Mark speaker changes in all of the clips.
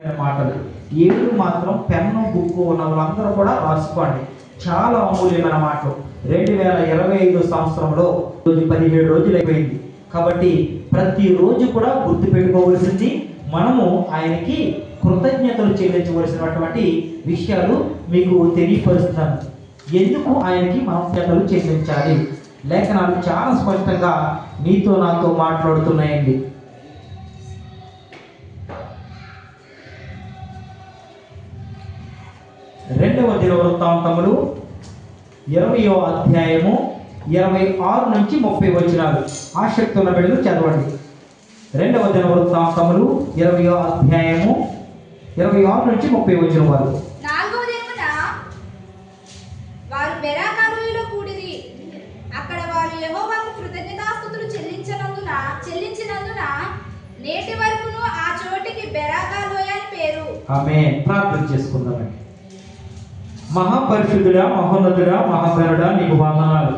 Speaker 1: మాటలు 7 మాత్రం pen book ఉన్న వాళ్ళందరూ కూడా రాసుకోండి. చాలా అమూల్యమైన మాటలు. 2025 సంవత్సరంలో రోజు 17 రోజులు అయిపోయింది కాబట్టి ప్రతిరోజు కూడా గుర్తుపెట్టుకోవాల్సింది మనము ఆయనకి కృతజ్ఞతలు చెల్లించవలసినటువంటి విషయాలు మీకు తెలియపరుస్తున్నాను. ఎందుకు ఆయనకి మనం కృతజ్ఞతలు చెల్లించాలి? లేఖనాలు చాలా స్పష్టంగా మీతో నాతో మాట్లాడుతున్నాయండి. రెండవ దినవృత్తాంతములు 20వ అధ్యాయము 26 నుంచి 30 వచనాలు. ఆసక్తి ఉన్న బిడ్డలు చదవండి. రెండవ దినవృత్తాంతములు 20వ అధ్యాయము 26 నుంచి 30 వచనం వారు.
Speaker 2: నాలుగవ దినమున వారు బెరాకా లోయలో కూడిరి. అక్కడ వారు యెహోవాకు కృతజ్ఞతాస్తుతులు చెల్లించినందున నేటి వరకును ఆ చోటికి బెరాకా లోయ అని పేరు.
Speaker 1: ఆమేన్. ప్రార్థన చేసుకుందామండి. మహాపరిశుద్ధుడా, మహోన్నతుడా, మహాగణుడా, నీకు వందనాలు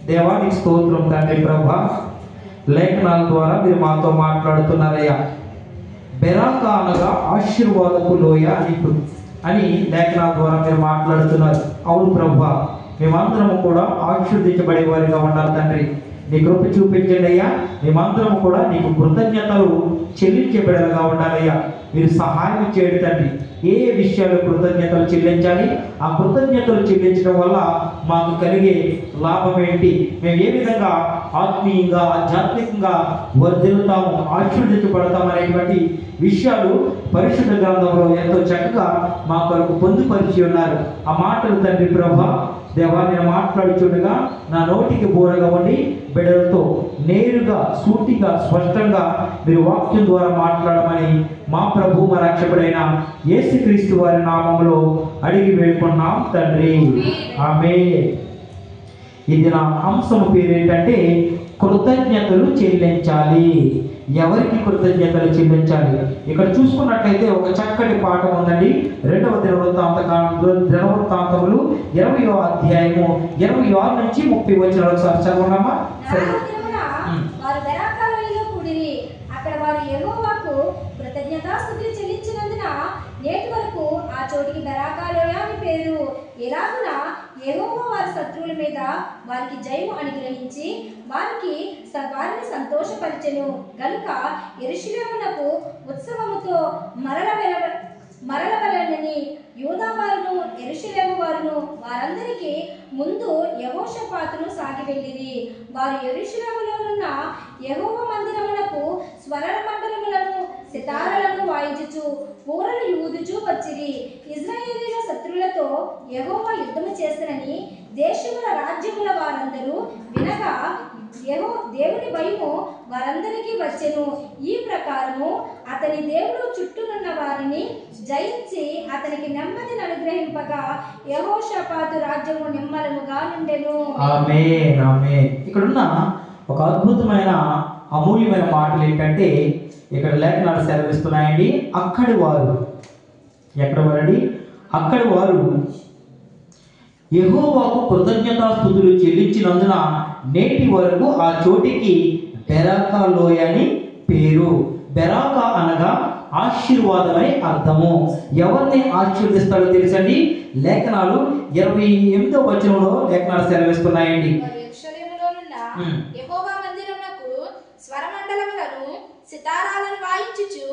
Speaker 1: దేవా, నీకు స్తోత్రం తండ్రి. ప్రభా, లేఖనాల ద్వారా మీరు మాతో మాట్లాడుతున్నారయ్యా. బెరాకా అనగా ఆశీర్వాదపు లోయ అని లేఖనాల ద్వారా మీరు మాట్లాడుతున్నారు. అవును ప్రభా, మేమందరము కూడా ఆశీర్వదించబడే వారిగా ఉండాలి తండ్రి. నీ కృప చూపించండి అయ్యా. మేమందరము కూడా నీకు కృతజ్ఞతలు చెల్లించబడేలా ఉండాలయ్యా. మీరు సహాయం చేయండి తండ్రి. ఏ విషయాలు కృతజ్ఞతలు చెల్లించాలి, ఆ కృతజ్ఞతలు చెల్లించడం వల్ల మాకు కలిగే లాభం ఏంటి, మేము ఏ విధంగా ఆత్మీయంగా ఆధ్యాత్మికంగా వర్ధిల్లుతాము, ఆశీర్వదించబడతాము అనేటువంటి విషయాలు పరిశుద్ధ గ్రంథంలో ఎంతో చక్కగా మా కొరకు పొందుపరిచి ఉన్నారు. ఆ మాటలు తండ్రి ప్రభా దేవా, నేను మాట్లాడుచుండగా నా నోటికి బోరగా ఉండి బిడ్డలతో నేరుగా సూటిగా స్పష్టంగా మీరు వాక్యం ద్వారా మాట్లాడమని మా ప్రభు మా రక్షకుడైన యేసుక్రీస్తు వారి నామములో అడిగి వేడుకున్నాం తండ్రి. ఆమేన్. ఇది నా అంశం పేరు ఏంటంటే కృతజ్ఞతలు చెల్లించాలి. ఎవరికి కృతజ్ఞతలు చెల్లించాలి? ఇక్కడ చూసుకున్నట్లయితే ఒక చక్కటి పాఠం ఉందండి. రెండవ దినవృత్తాంతములు 20వ అధ్యాయము 26 నుంచి 30 వచనాలు ఒకసారి చదవమ్మా.
Speaker 2: వారు బెరాకా లోయలో కూడిరి. అక్కడ వారు యెహోవాకు కృతజ్ఞతాస్తుతులు చెల్లించినందున నేటి వరకు ఆ చోటికి బెరాకా లోయ అని పేరు. ఎలాగున యెహోవా వారి శత్రువుల మీద వారికి జయము అనుగ్రహించి వారిని సంతోషపరిచెను గనుక యెరూషలేమునకు ఉత్సవముతో మరలవలెనని యూదా వారును యెరూషలేము వారును వారందరికీ ముందు యెహోషాపాతును సాగి వెళ్ళిరి. వారు యెరూషలేములోనున్న యెహోవా మందిరమునకు స్వర మండలములను సితారలను వాయించుచు పూరలు ఊదుచూ వచ్చిరి. ఇశ్రాయేలీయుల శత్రువులతో యెహోవా యుద్ధము చేసినని దేశముల రాజ్యముల వారందరూ వినగా దేవుని భయము వారందరికీ వచ్చెను. ఈ ప్రకారము అతని దేవుడు చుట్టూనున్న వారిని జయించి అతనికి నెమ్మదిని అనుగ్రహింపగా యెహోషాపాతు రాజ్యము నిమ్మలముగా నుండెను.
Speaker 1: ఆమేన్. ఆమేన్. ఇక్కడున్న ఒక అద్భుతమైన అమూల్యమైన మాటలు ఏంటంటే ఇక్కడ లేఖనాలు సెలవిస్తున్నాయండి. అక్కడి వారు యెహోవాకు కృతజ్ఞతాస్తుతులు చెల్లించినందున నేటి వరకు ఆ చోటికి బెరాకా లోయ అని పేరు. బెరాకా అనగా ఆశీర్వాదమని అర్థము. ఎవరిని ఆశీర్వదిస్తాడో తెలుసండి? లేఖనాలు 28వ వచనంలో లేఖనాలు సెలవిస్తున్నాయండి.
Speaker 2: యెరూషలేములోనున్న యెహోవా మందిరమునకు స్వరమండలములను సితారాలను వాయించుచు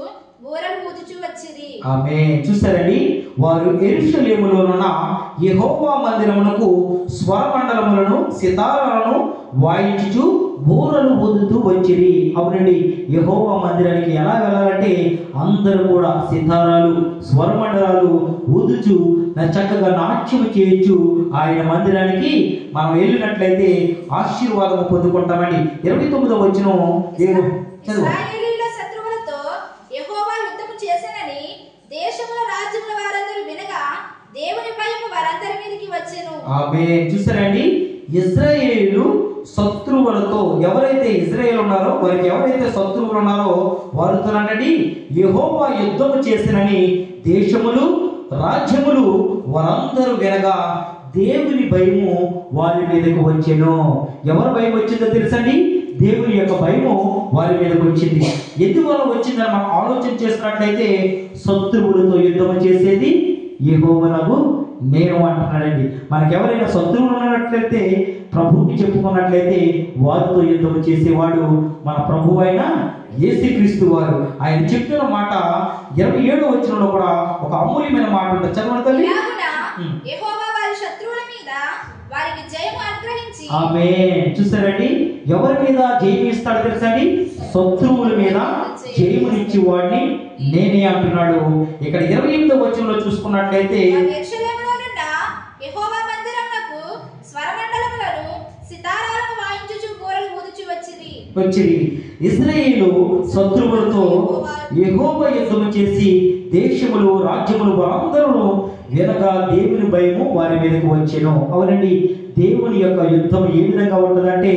Speaker 2: బూరలు ఊదుచూ వచ్చిరి.
Speaker 1: ఆమేన్. చూసారండి, వారు యెరూషలేములోనున్న యెహోవా మందిరమునకు స్వరమండలములను సితారాలను వాయించుచు బూరలు ఊదుతూ వచ్చిరి. అవునండి, యెహోవా మందిరానికి ఎలా వెళ్ళాలంటే అందరూ కూడా సితారాలు స్వరమండలాలు ఊదుచు చక్కగా నాట్యం చేయొచ్చు. ఆయన మందిరానికి మనం వెళ్ళినట్లయితే ఆశీర్వాదం పొందుకుంటామండి. 29వ వచనం
Speaker 2: ఇశ్రాయేలీయుల శత్రువులతో యెహోవా యుద్ధము చేసెనని దేశముల రాజ్యముల వారందరూ వినగా దేవుని భయము వారందరి మీదకి వచ్చెను.
Speaker 1: ఆమేన్. చూసారండి, ఇశ్రాయేలు శత్రువులతో ఎవరైతే ఇశ్రాయేలు ఉన్నారో వారికి ఎవరైతే శత్రువులు ఉన్నారో వారితో అంటే యెహోవా యుద్ధము చేసినని దేశములు రాజ్యములు వారందరూ వినగా దేవుని భయము వారి మీదకు వచ్చెను. ఎవరి భయం వచ్చిందో తెలుసండి? దేవుని యొక్క భయము వారి మీదకి వచ్చింది. ఎందువల్ల వచ్చిందని మనం ఆలోచన చేసినట్లయితే శత్రువులతో యుద్ధం చేసేది యెహోవానగు నేను అంటున్నాడండి. మనకెవరైనా శత్రువులు ఉన్నట్లయితే ప్రభువుకి చెప్పుకున్నట్లయితే వారితో యుద్ధం చేసేవాడు మన ప్రభు అయిన యేసుక్రీస్తు వారు. ఆయన చెప్తున్న మాట 27వ వచనంలో కూడా ఒక అమూల్యమైన మాట ఉంటుంది. చదవండి తల్లి.
Speaker 2: యెహోవా వారి శత్రువుల మీద వారికి జయము అనుగ్రహించి.
Speaker 1: ఆమేన్. చూసారండి, ఎవరి మీద జయం ఇస్తాడు తెలుసండి? శత్రువుల మీద జయమునిచ్చి వాడిని నేనే అంటున్నాడు. ఇక్కడ 28వ వచనంలో చూసుకున్నట్లయితే
Speaker 2: యెరూషలేములోనున్న యెహోవా మందిరమునకు స్వరమండలములను సితారాలను వాయించుచు బూరలు ఊదుచు వచ్చిరి.
Speaker 1: ఇశ్రాయేలు శత్రువులతో యెహోవా యుద్ధము చేసి దేశములు రాజ్యములు అందరూ వినగా దేవుని భయము వారి మీదకు వచ్చెను. అవునండి, దేవుని యొక్క యుద్ధం ఏ విధంగా ఉంటుందంటే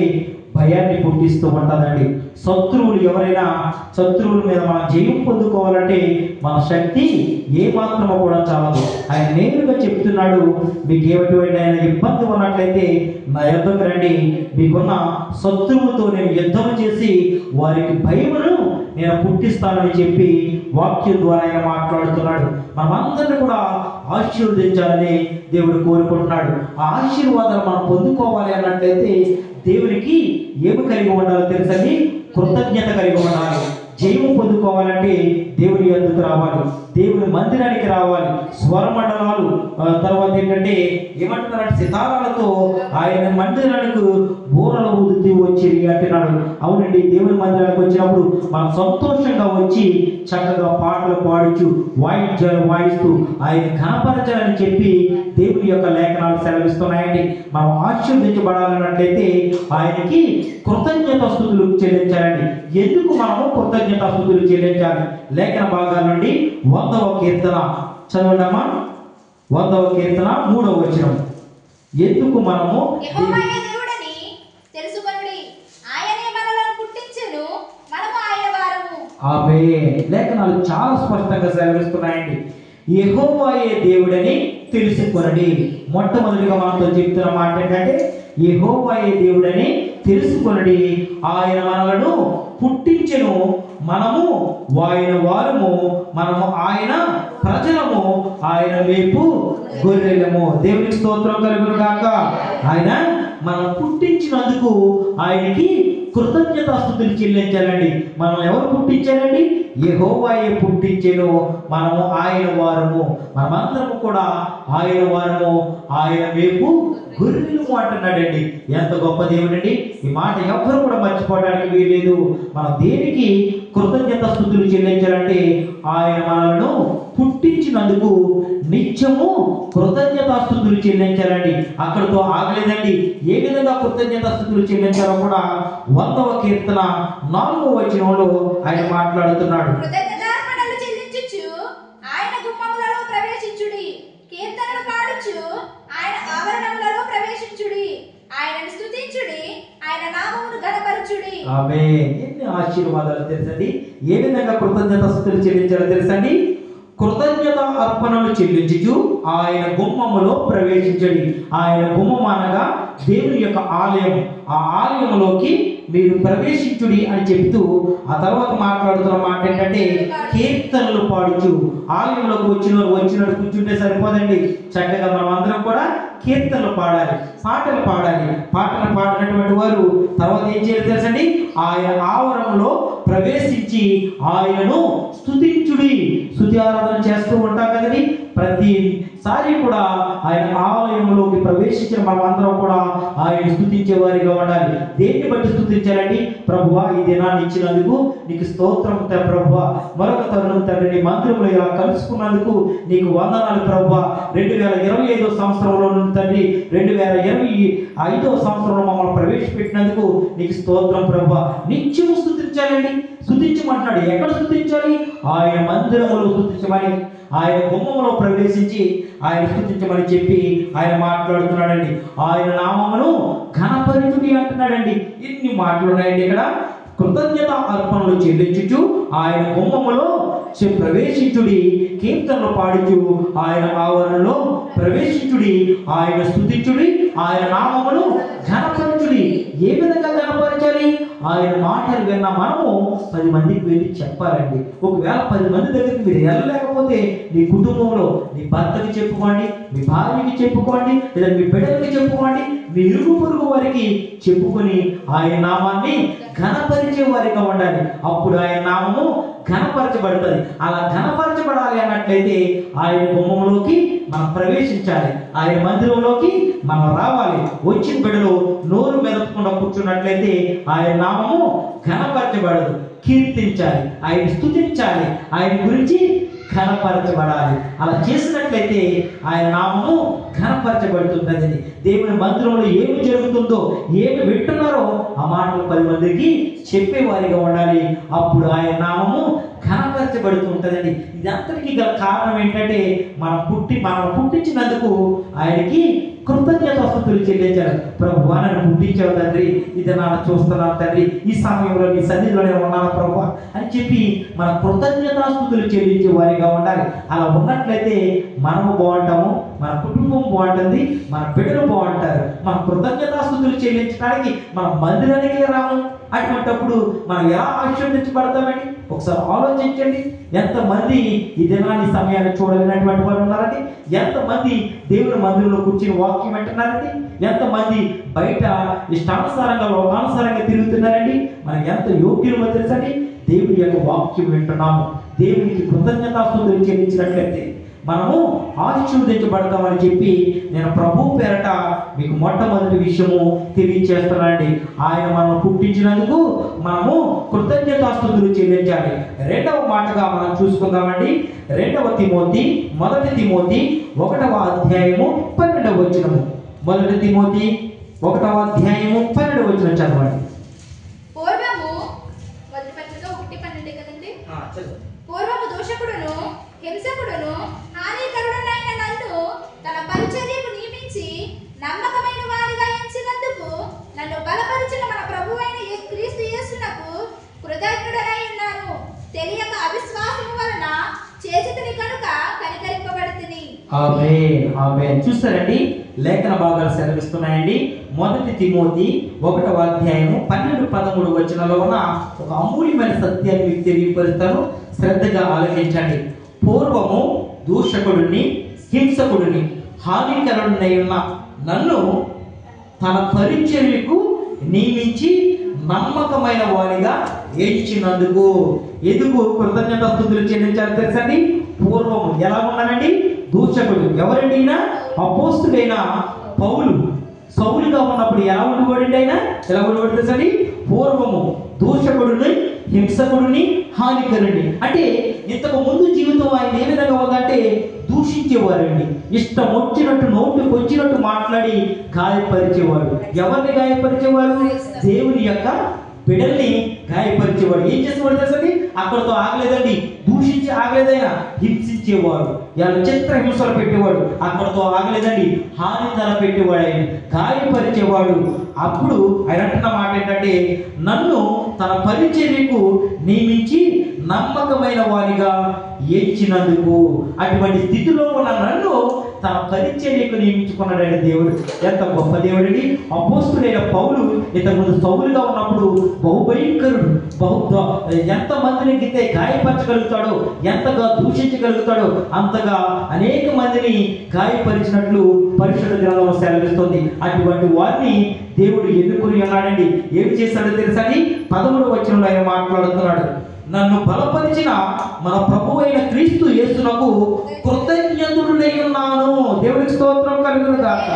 Speaker 1: భయాన్ని పుట్టిస్తూ ఉంటుందండి. శత్రువులు ఎవరైనా శత్రువుల మీద మనం జయం పొందుకోవాలంటే మన శక్తి ఏమాత్రమో కూడా చాలదు. ఆయన నేరుగా చెప్తున్నాడు, మీకు ఏమిటి ఇబ్బంది ఉన్నట్లయితే నా యుద్ధకు రండి, మీకున్న శత్రువుతో నేను యుద్ధం చేసి వారికి భయమును నేను పుట్టిస్తానని చెప్పి వాక్యం ద్వారా ఆయన మాట్లాడుతున్నాడు. మనమందరినీ కూడా ఆశీర్వదించాలని దేవుడు కోరుకుంటున్నాడు. ఆ ఆశీర్వాదాలు మనం పొందుకోవాలి అన్నట్లయితే దేవునికి ఏమి కలిగి ఉండాలో తెలుసండి? కృతజ్ఞత కలిగి ఉండాలి. జయము పొందుకోవాలంటే దేవుని యొద్దకు రావాలి, దేవుని మందిరానికి రావాలి. స్వరమండలాలు తర్వాత ఏంటంటే ఏమంటున్నారంటే సితారాలతో ఆయన మందిరానికి బూరలు ఊదుతూ వచ్చి అంటున్నాడు. అవునండి, దేవుని మందిరానికి వచ్చినప్పుడు మనం సంతోషంగా వచ్చి చక్కగా పాటలు పాడుచు వాయిద్యాలు వాయిస్తూ ఆయన కనపరచాలని చెప్పి దేవుని యొక్క లేఖనాలు సెలవిస్తున్నాయండి. మనం ఆశీర్వదించబడాలన్నట్లయితే ఆయనకి కృతజ్ఞతాస్తుతులు చెల్లించాలండి. ఎందుకు మనము కృతజ్ఞతాస్తుతులు చెల్లించాలి? లేఖన భాగాల నుండి 100వ కీర్తన చదవడమా? 100వ కీర్తన 3వ వచనం. ఎందుకు మనము
Speaker 2: యెహోవాయే దేవుడని తెలుసుకొనుడి, ఆయనే మనలను పుట్టించెను, మనము ఆయన వారము.
Speaker 1: ఆమేన్. లేఖనాలు చాలా స్పష్టంగా సెలవిస్తున్నాయండి. యెహోవాయే దేవుడని తెలుసుకొనడి. మొట్టమొదటిగా మనతో చెప్తున్న మాట ఏంటంటే యెహోవాయే దేవుడని తెలుసుకొనడి, ఆయన మనలను పుట్టించెను, మనము ఆయన వారము, మనము ఆయన ప్రజలము, ఆయన వైపు గొర్రెలము. దేవునికి స్తోత్రం కలుగును గాక. ఆయన మనం పుట్టించినందుకు ఆయనకి కృతజ్ఞతాస్తుతులు చెల్లించాలండి. మనం ఎవరు పుట్టించారండి? యెహోవాయే పుట్టించెను, మనము ఆయన వారము, మనమందరము కూడా ఆయన వారము, ఆయన వైపు గొర్రెలము అంటున్నాడండి. ఎంత గొప్ప దేవుడండి! ఈ మాట ఎవ్వరు కూడా మర్చిపోవడానికి వీల్లేదు. మనం దేనికి కృతజ్ఞతాస్తుతులు చెల్లించాలంటే ఆయన మనలను పుట్టించినందుకు నిత్యము కృతజ్ఞతాస్తుతులు చెల్లించాలండి. అక్కడితో ఆగలేదండి. ఏ విధంగా కృతజ్ఞతాస్తుతులు చెల్లించాలో కూడా 100వ కీర్తన 4వ వచనంలో ఆయన మాట్లాడుతున్నాడు.
Speaker 2: కృతజ్ఞతార్పణలు చెల్లించుచు ఆయన గుమ్మములలో ప్రవేశించుడి, కీర్తనలు పాడుచు ఆయన ఆవరణములలో ప్రవేశించుడి, ఆయనను స్తుతించుడి, ఆయన నామమును ఘనపరచుడి.
Speaker 1: ఆమేన్. ఎన్ని ఆశీర్వాదాలు తెలుసండి! ఏ విధంగా కృతజ్ఞతాస్తుతులు చెల్లించాలో తెలుసండి? కృతజ్ఞత అర్పణలు చెల్లించుచు ఆయన గుమ్మములో ప్రవేశించండి. ఆయన గుమ్మం అనగా దేవుని యొక్క ఆలయం. ఆ ఆలయంలోకి మీరు ప్రవేశించుడి అని చెప్తూ ఆ తర్వాత మాట్లాడుతున్న మాట ఏంటంటే కీర్తనలు పాడుచు. ఆలయంలోకి వచ్చినట్టు కూర్చుంటే సరిపోదండి. చక్కగా మనం అందరం కూడా కీర్తనలు పాడాలి, పాటలు పాడాలి. పాటలు పాడినటువంటి వారు తర్వాత ఏం చేయాలి తెలుసండి? ఆయన ఆవరణలో ప్రవేశించి ఆయనను స్తుతించుడి. స్తుతి ఆరాధన చేస్తూ ఉంటాం కదండి. ప్రతిసారి కూడా ఆయన ఆలయంలోకి ప్రవేశించిన మనం అందరం కూడా ఆయన స్తుతించే వారిగా ఉండాలి. దేన్ని బట్టి స్తుతించాలండి? ప్రభువా, ఈ దినాన్ని ఇచ్చినందుకు నీకు స్తోత్రం ప్రభువా. మరొక తరుణం తండ్రి నీ మందిరంలో ఇలా కలుసుకున్నందుకు నీకు వందనాలు ప్రభువా. 2025వ సంవత్సరంలో నుండి తండ్రి 2025వ సంవత్సరంలో మమ్మల్ని ప్రవేశపెట్టినందుకు నీకు స్తోత్రం ప్రభువా. నిత్యము స్తుతించాలండి. స్తుతించమంటున్నాడు. ఎక్కడ స్తుతించాలి? ఆయన మందిరంలో స్తుతించమని, ఆయన గుమ్మములో ప్రవేశించి ఆయన స్తుతించమని చెప్పి ఆయన మాట్లాడుతున్నాడండి. ఆయన నామమును ఘనపరచుడి అంటున్నాడండి. ఇన్ని మాటలు ఉన్నాయండి ఇక్కడ. కృతజ్ఞత అర్పణలు చెల్లించుచు ఆయన గుమ్మములో ప్రవేశించుడి, కీర్తనలు పాడుచు ఆయన ఆవరణలో ప్రవేశించుడి, ఆయన స్తుతించుడి, ఆయన నామమును ఘనపరచుడి. ఏ విధంగా ఘనపరచాలి? ఆయన మాటలు విన్న మనము 10 మందికి వెళ్ళి చెప్పాలండి. ఒకవేళ 10 మంది దగ్గరికి మీరు వెళ్ళలేకపోతే నీ కుటుంబంలో నీ భర్తకి చెప్పుకోండి, మీ భార్యకి చెప్పుకోండి, లేదా మీ బిడ్డలకి చెప్పుకోండి, మీ ఇరుగు పొరుగు వారికి చెప్పుకొని ఆయన నామాన్ని ఘనపరిచే వారిగా ఉండాలి. అప్పుడు ఆయన నామము ఘనపరచబడుతుంది. అలా ఘనపరచబడాలి అన్నట్లయితే ఆయన గుమ్మంలోకి మనం ప్రవేశించాలి, ఆయన మందిరంలోకి మనం రావాలి. వచ్చిన బిడ్డలు నోరు మెదపకుండా కూర్చున్నట్లయితే ఆయన నామము ఘనపరచబడదు. కీర్తించాలి, ఆయన స్తుతించాలి, ఆయన గురించి ఘనపరచబడాలి. అలా చేసినట్లయితే ఆయన నామము ఘనపరచబడుతుంటుంది. దేవుని మందిరంలో ఏమి జరుగుతుందో, ఏమి వింటున్నారో ఆ మాటలు 10 మందికి చెప్పేవారిగా ఉండాలి. అప్పుడు ఆయన నామము ఘనపరచబడుతూ ఉంటుందండి. ఇదంతటికీ గల కారణం ఏంటంటే మనం పుట్టించినందుకు ఆయనకి కృతజ్ఞతాస్తుతులు చెల్లించాలి. ప్రభు నన్ను పుట్టించావు తండ్రి, ఇది నాన్న చూస్తున్నాను తండ్రి, ఈ సమయంలో నీ సన్నిధిలోనే ఉన్నాను ప్రభు అని చెప్పి మన కృతజ్ఞతాస్తుతులు చెల్లించే వారిగా ఉండాలి. అలా ఉన్నట్లయితే మనము బాగుంటాము, మన కుటుంబం బాగుంటుంది, మన బిడ్డలు బాగుంటారు. మన కృతజ్ఞతాస్తుతులు చెల్లించడానికి మన మందిరానికి రాము. అటువంటిప్పుడు మనం ఎలా ఆశీర్వదించబడతామండి? ఒకసారి ఆలోచించండి. ఎంతమంది ఈ దినాన్ని సమయాన్ని చూడలేనటువంటి వారు ఉన్నారండి? ఎంతమంది దేవుని మందిరంలో కూర్చుని వాక్యం వింటున్నారండి? ఎంతమంది బయట ఇష్టానుసారంగా లోకానుసారంగా తిరుగుతున్నారండి? మనకి ఎంత యోగ్యులు తెలుసండి? దేవుని యొక్క వాక్యం వింటున్నాము, దేవునికి కృతజ్ఞతాస్తుతులు చెల్లించినట్లయితే మనము ఆశీర్వదించబడతామని చెప్పి నేను ప్రభు పేరట మీకు మొట్టమొదటి విషయము తెలియచేస్తున్నానండి. ఆయన మనం పుట్టించినందుకు మనము కృతజ్ఞతాస్తుతులు చెల్లించాలి. రెండవ మాటగా మనం చూసుకుందామండి. 2 తిమోతి 1 తిమోతి 1వ అధ్యాయము 12వ వచనము. 1 తిమోతి 1వ అధ్యాయము 12వ వచనం చదవండి.
Speaker 2: పూర్వము మొదటి పత్రిక 1:12 కదండి. పూర్వము దూషకుడును హింసకుడును హానికరుడనైన నన్ను తన పరిచర్యకు నియమించి నమ్మకమైన వారిగా ఎంచినందుకు నన్ను బలపరిచిన మన ప్రభువైన క్రీస్తు యేసునకు కృతజ్ఞుడనై ఉన్నాను. తెలియక అవిశ్వాసము వలన చేసితిని కనుక కనికరింపబడితిని.
Speaker 1: ఆమేన్, ఆమేన్. చూస్తారండి, లేఖన భాగాలు సెలవిస్తున్నాయండి. 1 తిమోతి 1వ అధ్యాయము 12-13 వచనాల్లో ఉన్న ఒక అమూల్యమైన సత్యాన్ని మీకు తెలియపరుస్తాను. శ్రద్ధగా ఆలకించండి. పూర్వము దూషకుడిని హింసకుడిని హానికరుడినై ఉన్న నన్ను తన పరిచర్యకు నియమించి నమ్మకమైన వారిగా ఎంచినందుకు ఎందుకు కృతజ్ఞతాస్తుతులు చెల్లించాలి తెలుసండి? పూర్వము ఎలా ఉన్నానండి? దూషకుడు. ఎవరండి? అపోస్తుడైన పౌలు సౌలుగా ఉన్నప్పుడు ఎలా ఉండబడి ఎలా ఉండబడి తెలుసండి? పూర్వము దూషకుడిని హింసకుడిని హానికరుడిని. అంటే ఇంతకు ముందు జీవితం ఆయన ఏ విధంగా ఉందంటే దూషించేవారండి. ఇష్టం వచ్చినట్టు నోటుకు వచ్చినట్టు మాట్లాడి గాయపరిచేవాడు. ఎవరిని గాయపరిచేవారు? దేవుని యొక్క బిడ్డల్ని గాయపరిచేవాడు. ఏం చేసేవాడు తెలుసండి? అక్కడితో ఆగలేదండి, దూషించి ఆగలేదైనా హింసించేవాడు, చిత్ర హింసలు పెట్టేవాడు. అక్కడితో ఆగలేదండి, హాని తల పెట్టేవాడు, ఆయన గాయపరిచేవాడు. అప్పుడు ఆయన అంటున్న మాట ఏంటంటే నన్ను తన పరిచర్యకు నియమించి నమ్మకమైన వారిగా ఎంచినందుకు. అటువంటి స్థితిలో ఉన్న నన్ను తన పరిచర్యకు నియమించుకున్నాడు దేవుడు. ఎంత గొప్ప దేవుడండి! అపోస్తుడైన పౌలు ఇంతకుముందు సౌలుగా ఉన్నప్పుడు బహుభయంకరుడు. ఎంత మందిని గితే గాయపరచగలుగుతాడో, ఎంతగా దూషించగలుగుతాడో అంతగా అనేక మందిని గాయపరిచినట్లు పరిశుద్ధ గ్రంథం సెలవిస్తుంది. అటువంటి వారిని దేవుడు ఎన్నుకొని ఉన్నాడండి. ఏమి చేశాడో తెలుసా? 13వ వచనంలో ఆయన మాట్లాడుతున్నాడు. నన్ను బలపరిచిన మన ప్రభువైన క్రీస్తు యేసునకు కృతజ్ఞతుడై ఉన్నాను. దేవుడికి స్తోత్రం కలుగును గాక.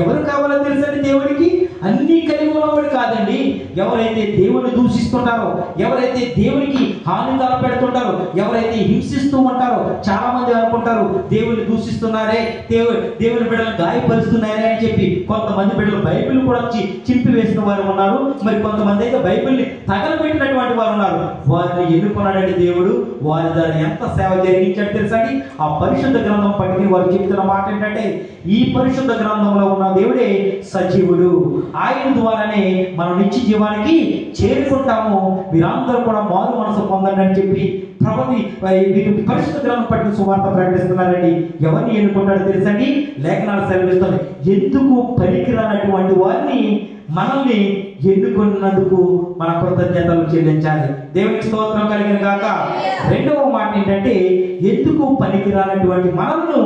Speaker 1: ఎవరు కావాలో తెలుసండి? దేవుడికి అన్ని కలిగి ఉన్నవాడు కాదండి. ఎవరైతే దేవుని దూషిస్తుంటారో, ఎవరైతే దేవునికి హాని తలపెడుతుంటారో, ఎవరైతే హింసిస్తూ ఉంటారో, చాలా మంది అనుకుంటారు దేవుని దూషిస్తున్నారే, దేవుని బిడ్డలు గాయపరుస్తున్నారే అని చెప్పి. కొంతమంది బిడ్డలు బైబిల్ కూడా చింపి వేసిన వారు ఉన్నారు. మరి కొంతమంది అయితే బైబిల్ని తగలబెట్టినటువంటి వారు ఉన్నారు. వారిని ఎన్నుకున్నాడండి దేవుడు. వారి ద్వారా ఎంత సేవ జరిగించాడు తెలుసండి? ఆ పరిశుద్ధ గ్రంథం పట్టిన వారు చెప్తున్న మాట ఏంటంటే ఈ పరిశుద్ధ గ్రంథంలో ఉన్న దేవుడే సజీవుడు, ఆయన ద్వారానే మనం నిత్య జీవానికి చేరుకుంటాము. మీరందరూ కూడా మారు మనసు పొందండి అని చెప్పి వీటి పరిశుద్ధ గ్రంథం పట్టిన సువార్త ప్రకటిస్తున్నారండి. ఎవరిని ఎన్నుకుంటాడో తెలుసండి? లేఖనాలు సెలవిస్తుంది, ఎందుకు పనికిరానటువంటి వారిని మనల్ని ఎన్నుకున్నందుకు మన కృతజ్ఞతలు చెల్లించాలి. దేవునికి స్తోత్రం కలిగిన గాక. రెండవ మాట ఏంటంటే, ఎందుకు పనికిరానటువంటి మనల్ని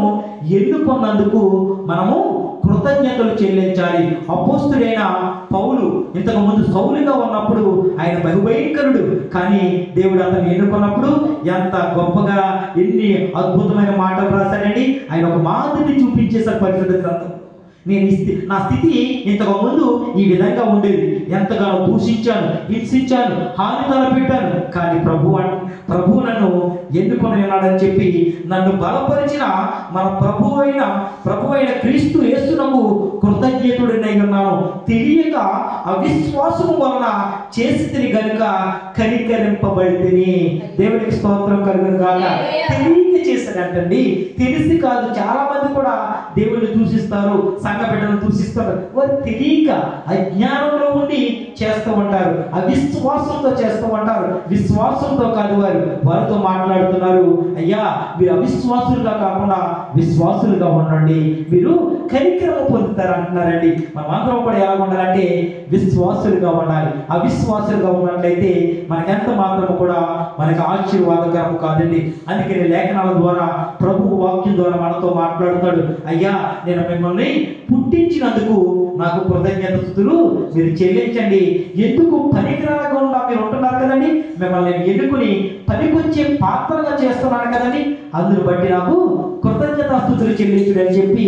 Speaker 1: ఎన్నుకున్నందుకు మనము కృతజ్ఞతలు చెల్లించాలి. అపోస్తుడైన పౌలు ఇంతకు ముందు సౌలుగా ఉన్నప్పుడు ఆయన బహుభయంకరుడు, కానీ దేవుడు అతన్ని ఎన్నుకున్నప్పుడు ఎంత గొప్పగా ఎన్ని అద్భుతమైన మాటలు రాశాడండి. ఆయన ఒక మాదిరిని చూపించేశారు పరిశుద్ధ గ్రంథం. నా స్థితి ఇంతకు ముందు ఈ విధంగా ఉండేది, ఎంతగానో దూషించాను, హింసించాను, హాని తలపెట్టాను, కానీ ప్రభు నన్ను ఎన్నుకొని ఉన్నాడని చెప్పి నన్ను బలపరిచిన మన ప్రభు అయిన క్రీస్తు యేసునకు కృతజ్ఞతుడినై ఉన్నాను. తెలియక అవిశ్వాసము వలన చేసి గనుక కనికరింపబడితిని. దేవునికి స్తోత్రం కలుగును గాక. తెలియక చేశాడంటండి, తెలిసి కాదు. చాలా మంది కూడా దేవుడిని దూషిస్తారు, సంఘ బిడ్డలను దూషిస్తారు. వారు తెలియక అజ్ఞానంలో ఉండి చేస్తూ ఉంటారు, అవిశ్వాసంతో చేస్తూ ఉంటారు. విశ్వాసంతో కాదు, వారితో మాట్లాడుతున్నారు, అయ్యా మీరు అవిశ్వాసులుగా కాకుండా విశ్వాసులుగా ఉండండి, మీరు కనికరము పొందుతారు అంటున్నారండి. మనం అందరం కూడా ఎలా ఉండాలంటే విశ్వాసులుగా ఉండాలి. అవిశ్వాసులుగా ఉన్నట్లయితే మనకెంత మాత్రము కూడా మనకు ఆశీర్వాదకరము కాదండి. అందుకని లేఖనాల ద్వారా ప్రభువు వాక్యం ద్వారా మనతో మాట్లాడుతాడు. అయ్యా నేను మిమ్మల్ని పుట్టించినందుకు నాకు కృతజ్ఞతలు మీరు చెల్లించండి. ఎందుకు పనికిరాకుండా మీరు ఉంటున్నారు కదండి, మిమ్మల్ని నేను ఎన్నుకుని పనికొచ్చే పాత్రగా చేస్తున్నాను కదండి, అందును బట్టి నాకు కృతజ్ఞతాస్తుతులు చెల్లించుడు అని చెప్పి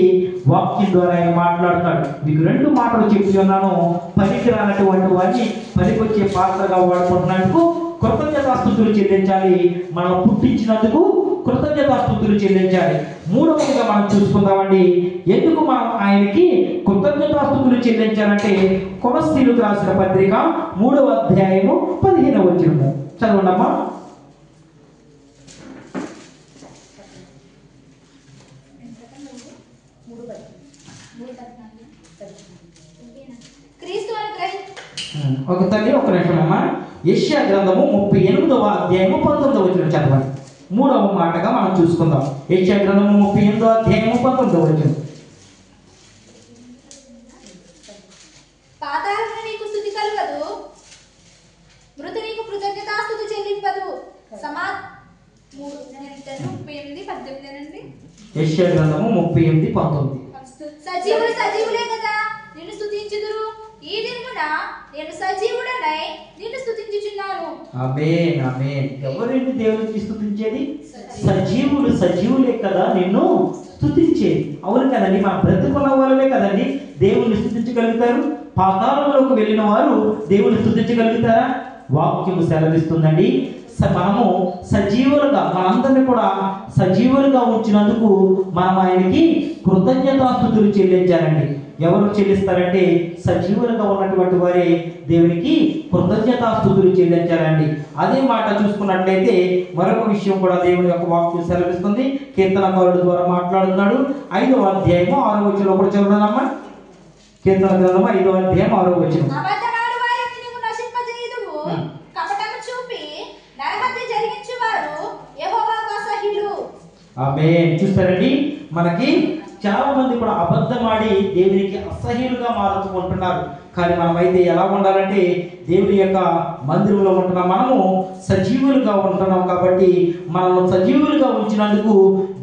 Speaker 1: వాక్యం ద్వారా ఆయన మాట్లాడుతాడు. మీకు రెండు మాటలు చెప్పి ఉన్నాను. పనికిరానటువంటి వారిని పనికొచ్చే పాత్రగా వాడుకుంటున్నందుకు కృతజ్ఞతాస్తుతులు చెల్లించాలి. మనం పుట్టించినందుకు కృతజ్ఞతాస్తుతులు చెల్లించాలి. మూడవదిగా మనం చూసుకుందామండి, ఎందుకు మనం ఆయనకి కృతజ్ఞతాస్తుతులు చెల్లించాలంటే కొలస్సీలకు రాసిన పత్రిక 3వ అధ్యాయము 15వ వచనము చదవండమ్మా. ఒక తల్లి ఒక నిమిషం అమ్మా. యెషయా గ్రంథము 38వ అధ్యాయము 19వ వచనం చదవండి. మూడవ మాటగా మనం చూసుకుందాం. యెషయా గ్రంథము 38వ అధ్యాయము 19వ వచనం.
Speaker 2: పాతాళమున నీకు స్తుతి కలుగదు, మృతి నీకు కృతజ్ఞతాస్తుతి చెల్లింపదు. 38:18
Speaker 1: యెషయా గ్రంథము 38:19.
Speaker 2: సజీవులు సజీవులే కదా నిన్ను స్తుతించుదురు. ఈ దినమున నేను సజీవుడనై నిన్ను స్తుతించుచున్నాను.
Speaker 1: ఆమేన్ ఆమేన్. ఎవరిని దేవునికి స్తుతించేది? సజీవులు సజీవులే కదా నిన్ను స్తుతించేది. అవును కదండి, మన బ్రతుకున్న వాళ్ళే కదండి దేవుని స్తుతించగలుగుతారు. పాతాళంలోకి వెళ్ళిన వారు దేవుని స్తుతించగలుగుతారా? వాక్యము సెలవిస్తుందండి, మనము సజీవులుగా మనందరినీ కూడా సజీవులుగా ఉంచినందుకు మనం ఆయనకి కృతజ్ఞతాస్తుతులు చెల్లించాలండి. ఎవరు చెల్లిస్తారంటే సజీవులుగా ఉన్నటువంటి వారే దేవునికి కృతజ్ఞతాస్తుతులు చెల్లించాలండి. అదే మాట చూసుకున్నట్లయితే మరొక విషయం కూడా దేవుని యొక్క వాక్యం సెలవిస్తుంది. కీర్తనకారుడు ద్వారా మాట్లాడుతున్నాడు. 5వ అధ్యాయము 6వ వచనంలో కూడా చదువుదామమ్మా. కీర్తన గ్రంథము 5వ అధ్యాయం 6వ వచనం. ఆమేన్. చూస్తారండి, మనకి చాలా మంది కూడా అబద్ధమాడి దేవునికి అసహ్యులుగా మారుతూ ఉంటున్నారు. కానీ మనమైతే ఎలా ఉండాలంటే దేవుని యొక్క మందిరంలో ఉంటున్నాం, మనము సజీవులుగా ఉంటున్నాం. కాబట్టి మనము సజీవులుగా ఉంచినందుకు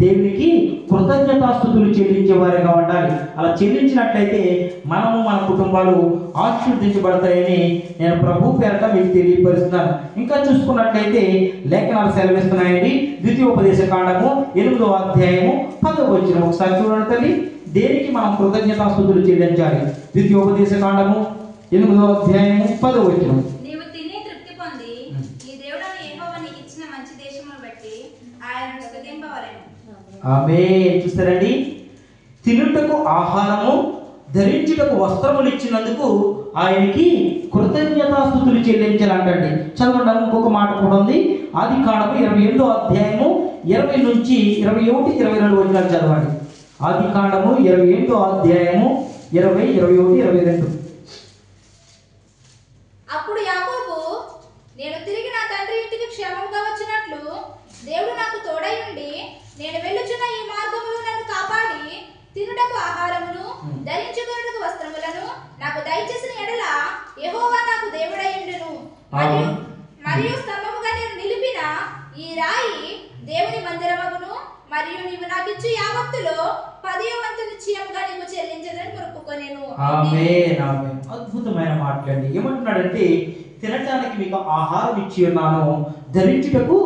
Speaker 1: దేవునికి కృతజ్ఞతాస్తుతులు చెల్లించే వారిగా ఉండాలి. అలా చెల్లించినట్లయితే మనము మన కుటుంబాలు ఆశీర్వదించబడతాయని నేను ప్రభు పేరట మీకు తెలియపరుస్తున్నాను. ఇంకా చూసుకున్నట్లయితే లేఖనాలు సెలవిస్తున్నాయండి. ద్వితీయోపదేశ కాండము 8వ అధ్యాయము 10వ వచనం ఒకసారి చూడండి తల్లి. దేనికి మనం కృతజ్ఞతాస్తుతులు చెల్లించాలి? ద్వితీయోపదేశ కాండము 8వ అధ్యాయము 10వ వచనం.
Speaker 2: నీవు తిని తృప్తి పొంది నీ దేవుడైన యెహోవా నీకు ఇచ్చిన మంచి దేశమును బట్టి ఆయనను స్తుతింపవలెను.
Speaker 1: ఆమేన్. చూస్తారండి, తినుటకు ఆహారము, ధరించుటకు వస్త్రములు ఇచ్చినందుకు ఆయనకి కృతజ్ఞతాస్తుతులు చెల్లించాలంటండి. చదవండి, ఇంకొక మాట కూడా ఉంది. ఆదికాండము 28వ అధ్యాయము 20 నుంచి 21, 22 వచనాలు చదవండి. ఆదికాండము 28వ అధ్యాయము 20, 21, 22.
Speaker 2: దయచేసిన ఎడల యెహోవా నాకు దేవుడయ్యుండును. మరియు మరియు స్తంభముగా నేను నిలిపిన ఈ రాయి దేవుని మందిరమగును. మరియు నీవు నాకు ఇచ్చు యావత్తులో 10వ వంతు నిశ్చయముగా నీకు చెల్లించదని మొక్కుకొనెను.
Speaker 1: ఆమేన్ ఆమేన్. అద్భుతమైన మాటలండి. ఏమంటున్నాడంటే తినటానికి మీకు ఆహారం ఇచ్చి ఉన్నాను, ధరించుటకు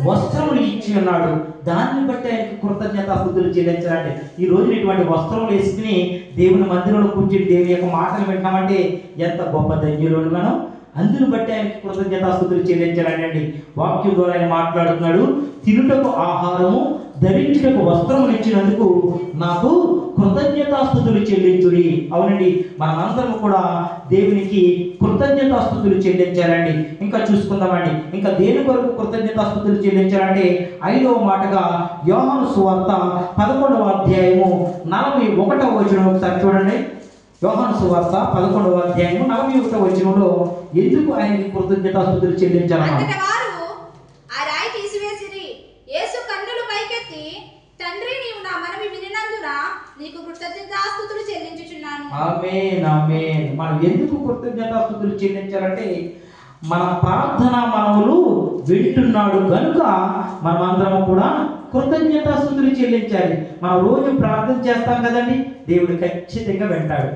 Speaker 1: వస్త్రములు ఇచ్చి ఉన్నాడు. దాన్ని బట్టి ఆయనకు కృతజ్ఞతాస్తుతులు చెల్లించాలంటే ఈ రోజు ఇటువంటి వస్త్రములు వేసుకుని దేవుని మందిరంలో కూర్చుని దేవుని యొక్క మాటలు వింటామంటే ఎంత గొప్ప ధన్యులు మనం. అందును బట్టి ఆయనకు కృతజ్ఞతాస్తుతులు చెల్లించాలండి. వాక్యం ద్వారా ఆయన మాట్లాడుతున్నాడు. తినుటకు ఆహారము, ధరించుటకు వస్త్రములు ఇచ్చినందుకు నాకు కృతజ్ఞతాస్తుతులు చెల్లించుడి. అవునండి, మనమందరం కూడా దేవునికి కృతజ్ఞతాస్తుతులు చెల్లించాలండి. ఇంకా చూసుకుందామండి, ఇంకా దేని కొరకు కృతజ్ఞతాస్తుతులు చెల్లించాలంటే 5వ మాటగా యోహాను సువార్త 11వ అధ్యాయము 41వ వచనం ఒకసారి చూడండి. యోహాను సువార్త 11వ అధ్యాయము 41వ వచనంలో ఎందుకు ఆయనకి కృతజ్ఞతాస్తుతులు చెల్లించాలన్నా
Speaker 2: అంతట వారు ఆ రాయి తీసివేసిరి. యేసు కన్నులు పైకెత్తి, తండ్రి నీవు నా మనవి వినినందున నీకు కృతజ్ఞతాస్తుతులు చెల్లించుచున్నాను.
Speaker 1: ఆమేన్ ఆమేన్. మనం ఎందుకు కృతజ్ఞతాస్తుతులు చెల్లించాలంటే మన ప్రార్థన మనవులు వింటున్నాడు కనుక మనమందరం కూడా కృతజ్ఞతాస్తుతులు చెల్లించాలి. మనం రోజు ప్రార్థన చేస్తాం కదండి, దేవుడు ఖచ్చితంగా వింటాడు.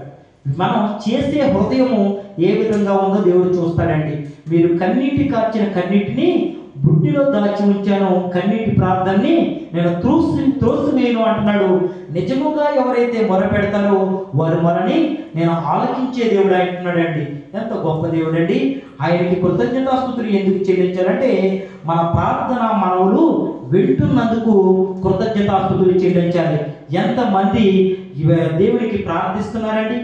Speaker 1: మనం చేసే హృదయము ఏ విధంగా ఉందో దేవుడు చూస్తాడండి. మీరు కన్నీటి కార్చిన కన్నీటిని బుడ్డిలో దాచి ఉంచాను, కన్నీటి ప్రార్థనని నేను త్రోసివేయను అంటున్నాడు. నిజముగా ఎవరైతే మొరపెడతారో వారు మొరని నేను ఆలకించే దేవుడు అంటున్నాడండి. ఎంత గొప్ప దేవుడు అండి. ఆయనకి కృతజ్ఞతాస్తుతులు ఎందుకు చెల్లించాలంటే మన ప్రార్థన మనవులు వింటున్నందుకు కృతజ్ఞతాస్తుతులు చెల్లించాలి. ఎంతమంది దేవునికి ప్రార్థిస్తున్నారండి,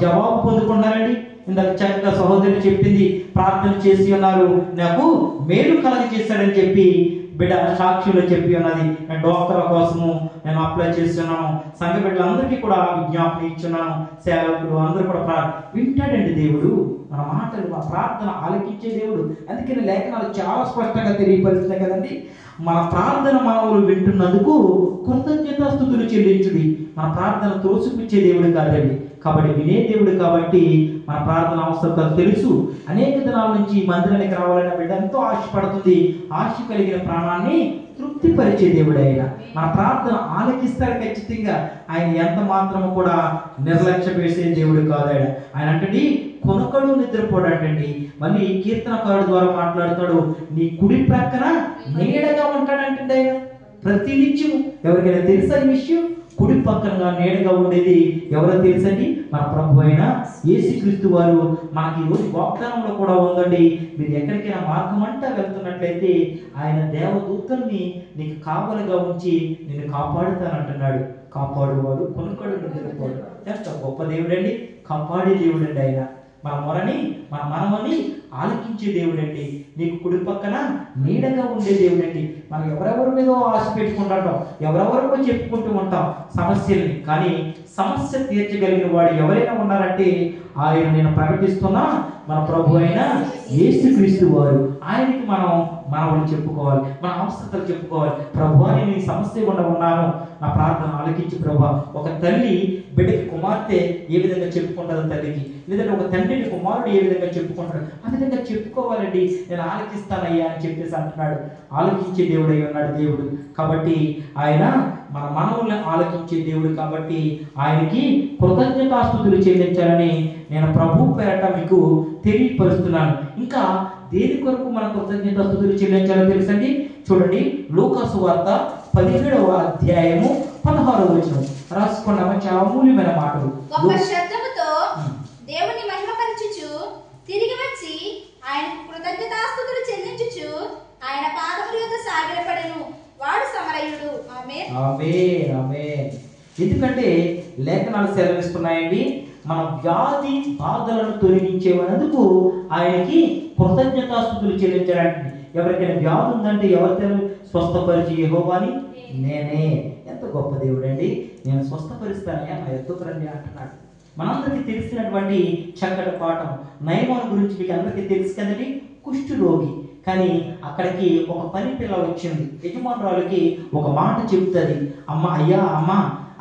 Speaker 1: జవాబు పొందుకున్నారండి. ఇందాక చక్కగా సహోదరి చెప్పింది, ప్రార్థన చేసి ఉన్నారు, నాకు మేలు కలగ చేశాడని చెప్పి బిడ్డ సాక్షులు చెప్పి ఉన్నది. నేను డాక్టర్ కోసము నేను అప్లై చేస్తున్నాను, సంఘ బిడ్డలందరికీ కూడా విజ్ఞాపన ఇచ్చున్నాను, సేవకులు అందరూ కూడా వింటాడండి దేవుడు. మన మాటలు, మన ప్రార్థన ఆలకించే దేవుడు. అందుకని లేఖనాలు చాలా స్పష్టంగా తెలియపరుస్తున్నాయి కదండి. మన ప్రార్థన మనవులు వింటున్నందుకు కృతజ్ఞతాస్తుతులు చెల్లించుడి. మన ప్రార్థన తోసిపుచ్చే దేవుడు కాదండి, కాబట్టి వినే దేవుడు. కాబట్టి మన ప్రార్థన అవసరం తెలుసు. అనేక దినాల నుంచి మందిరానికి రావాలన్న బిడ్డ ఎంతో ఆశపడుతుంది. ఆశ కలిగిన ప్రాణాన్ని తృప్తిపరిచే దేవుడు ఆయన. మన ప్రార్థన ఆలకిస్తాడు ఖచ్చితంగా. ఆయన ఎంత మాత్రము కూడా నిర్లక్ష్య వేసే దేవుడు కాదు ఆయన. ఆయన అంటే కొనకడు నిద్రపోడంటండి. మళ్ళీ కీర్తనకారుడు ద్వారా మాట్లాడుతాడు, నీ కుడి ప్రక్కన నీడగా ఉంటాడంటండి ఆయన ప్రతి నిత్యం. ఎవరికైనా తెలుసా ఈ విషయం? కుడి పక్కన నీడగా ఉండేది ఎవరో తెలుసండి? మన ప్రభు అయిన యేసుక్రీస్తు వారు. మనకి ఈరోజు వాగ్దానంలో కూడా ఉందండి, మీరు ఎక్కడికైనా మార్గం అంటా వెళ్తున్నట్లయితే ఆయన దేవదూతల్ని నీకు కావలిగా ఉంచి నిన్ను కాపాడుతానంటున్నాడు. కాపాడువాడు కొనుక్కడు నిద్రపోడు. ఎంత గొప్ప దేవుడండి, కాపాడే దేవుడండి ఆయన. మన మొరని మన మనమని ఆలకించే దేవుడండి. నీకు కుడి పక్కన నీడగా ఉండే దేవుడండి. మనం ఎవరెవరి మీద ఆశ పెట్టుకుంటాం, ఎవరెవరికో చెప్పుకుంటూ ఉంటాం సమస్యల్ని. కానీ సమస్య తీర్చగలిగిన వాడు ఎవరైనా ఉన్నారంటే ఆయన నేను ప్రకటిస్తున్నా మన ప్రభు అయిన యేసుక్రీస్తు వారు. ఆయనకి మనం మనవులు చెప్పుకోవాలి, మన అవసరతలు చెప్పుకోవాలి. ప్రభు అని నీ సమస్య గుండా ఉన్నాను, నా ప్రార్థన ఆలకించి ప్రభు. ఒక తల్లి బిడ్డకి కుమార్తె ఏ విధంగా చెప్పుకుంటారు తల్లికి, లేదంటే ఒక తండ్రిని కుమారుడు ఏ విధంగా చెప్పుకుంటాడు, ఆ విధంగా చెప్పుకోవాలండి. నేను ఆలకిస్తానయ్యా అని చెప్పేసి అంటున్నాడు. ఆలకించే దేవుడు అయి ఉన్నాడు దేవుడు. కాబట్టి ఆయన మన మనవుల్ని ఆలకించే దేవుడు. కాబట్టి ఆయనకి కృతజ్ఞతాస్తుతులు చెల్లించాలని నేను ప్రభు పేరట మీకు తెలియపరుస్తున్నాను. ఇంకా దేని కొరకు మన కృతజ్ఞతాస్తుతులు చెల్లించాలో తెలుసండి. చూడండి, లూకాసు వార్త 17వ అధ్యాయము 16వ వచనం రాసుకున్నాము. చాలా అమూల్యమైన మాటలు.
Speaker 2: గొప్ప శబ్దముతో దేవుని మహిమపరచుచు తిరిగి వచ్చి ఆయన కృతజ్ఞతాస్తుతులు చెల్లించుచు ఆయన పాదముల యొద్ద సాగిలపడెను. వాడు సమరయుడు. ఆమేన్
Speaker 1: ఆమేన్ ఆమేన్. ఎందుకంటే లేఖనాలు సెలవిస్తున్నాయండి, మన వ్యాధి బాధలను తొలగించేందుకు ఆయనకి కృతజ్ఞతాస్తుతులు చెల్లించాలంటే. ఎవరికైనా వ్యాధి ఉందంటే ఎవరితో స్వస్థపరిచి యెహోవాని నేనే. ఎంత గొప్ప దేవుడండి. నేను స్వస్థపరుస్తానయ్యా, నా ఎద్దుకు రండి అంటున్నాడు. మనందరికీ తెలిసినటువంటి చక్కటి పాఠం నయమాను గురించి మీకు అందరికీ తెలుసు కదండి. కుష్టు రోగి, కానీ అక్కడికి ఒక పని పిల్ల వచ్చింది. యజమానురాలకి ఒక మాట చెప్తుంది, అమ్మ అయ్యా అమ్మ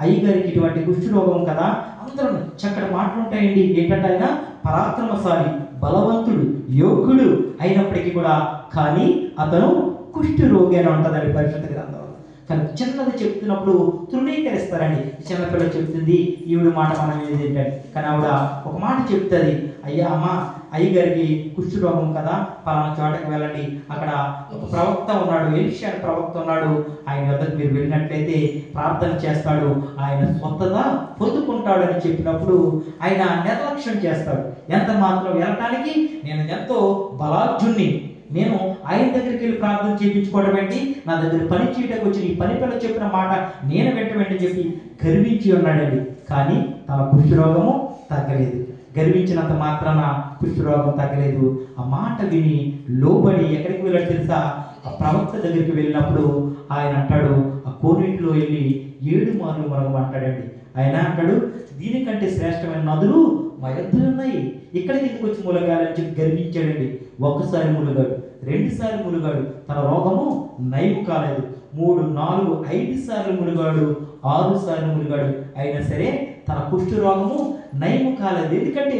Speaker 1: అయ్యగారికి ఇటువంటి కుష్ఠు రోగం కదా, అందరూ చక్కటి మాటలు ఉంటాయండి. ఏంటంటే ఆయన పరాక్రమశాలి, బలవంతుడు, యోగ్యుడు అయినప్పటికీ కూడా కానీ అతను కుష్ఠు రోగి అని ఉంటుందండి పరిశుద్ధ గ్రంథంలో. కానీ చిన్నది చెప్తున్నప్పుడు తృణీకరిస్తారండి. చిన్నపిల్ల చెప్తుంది, ఈవిడ మాట మనం ఏంటంటే, కానీ ఆవిడ ఒక మాట చెప్తుంది, అయ్యా అమ్మ అయ్యగారికి కుష్ఠు రోగం కదా, పలానా చోటకి వెళ్ళండి, అక్కడ ఒక ప్రవక్త ఉన్నాడు, ఎలీషా ప్రవక్త ఉన్నాడు, ఆయన వద్దకు మీరు వెళ్ళినట్లయితే ప్రార్థన చేస్తాడు, ఆయన స్వతగా పొందుకుంటాడు అని చెప్పినప్పుడు ఆయన నిర్లక్ష్యం చేస్తాడు. ఎంత మాత్రం వెళ్ళటానికి నేను ఎంతో బలార్జున్ని, నేను ఆయన దగ్గరికి వెళ్ళి ప్రార్థన చేయించుకోవడం ఏంటి, నా దగ్గర పని చేయడానికి వచ్చి ఈ పని పిల్ల చెప్పిన మాట నేను వెంటనే చెప్పి గర్వించి ఉన్నాడండి. కానీ తన కుష్ఠరోగము తగ్గలేదు. గర్వించినంత మాత్రాన కుష్ఠరోగం తగ్గలేదు. ఆ మాట విని లోబడి ఎక్కడికి వెళ్ళాడు తెలుసా, ఆ ప్రవక్త దగ్గరికి వెళ్ళినప్పుడు ఆయన అంటాడు, ఆ కోనేటిలో వెళ్ళి 7 మార్లు మునగమంటాడండి. ఆయన అంటాడు, దీనికంటే శ్రేష్టమైన నదులు మా యొద్దలో ఉన్నాయి, ఇక్కడికి ఎందుకు వచ్చి మునగాలని చెప్పి గర్వించాడండి. ఒక్కసారి మునగాడు, 2 సార్లు మునగాడు, తన రోగము నయం కాలేదు. 3, 4, 5 సార్లు మునగాడు, 6 సార్లు మునగాడు, అయినా సరే తన కుష్ఠు రోగము నయం కాలేదు. ఎందుకంటే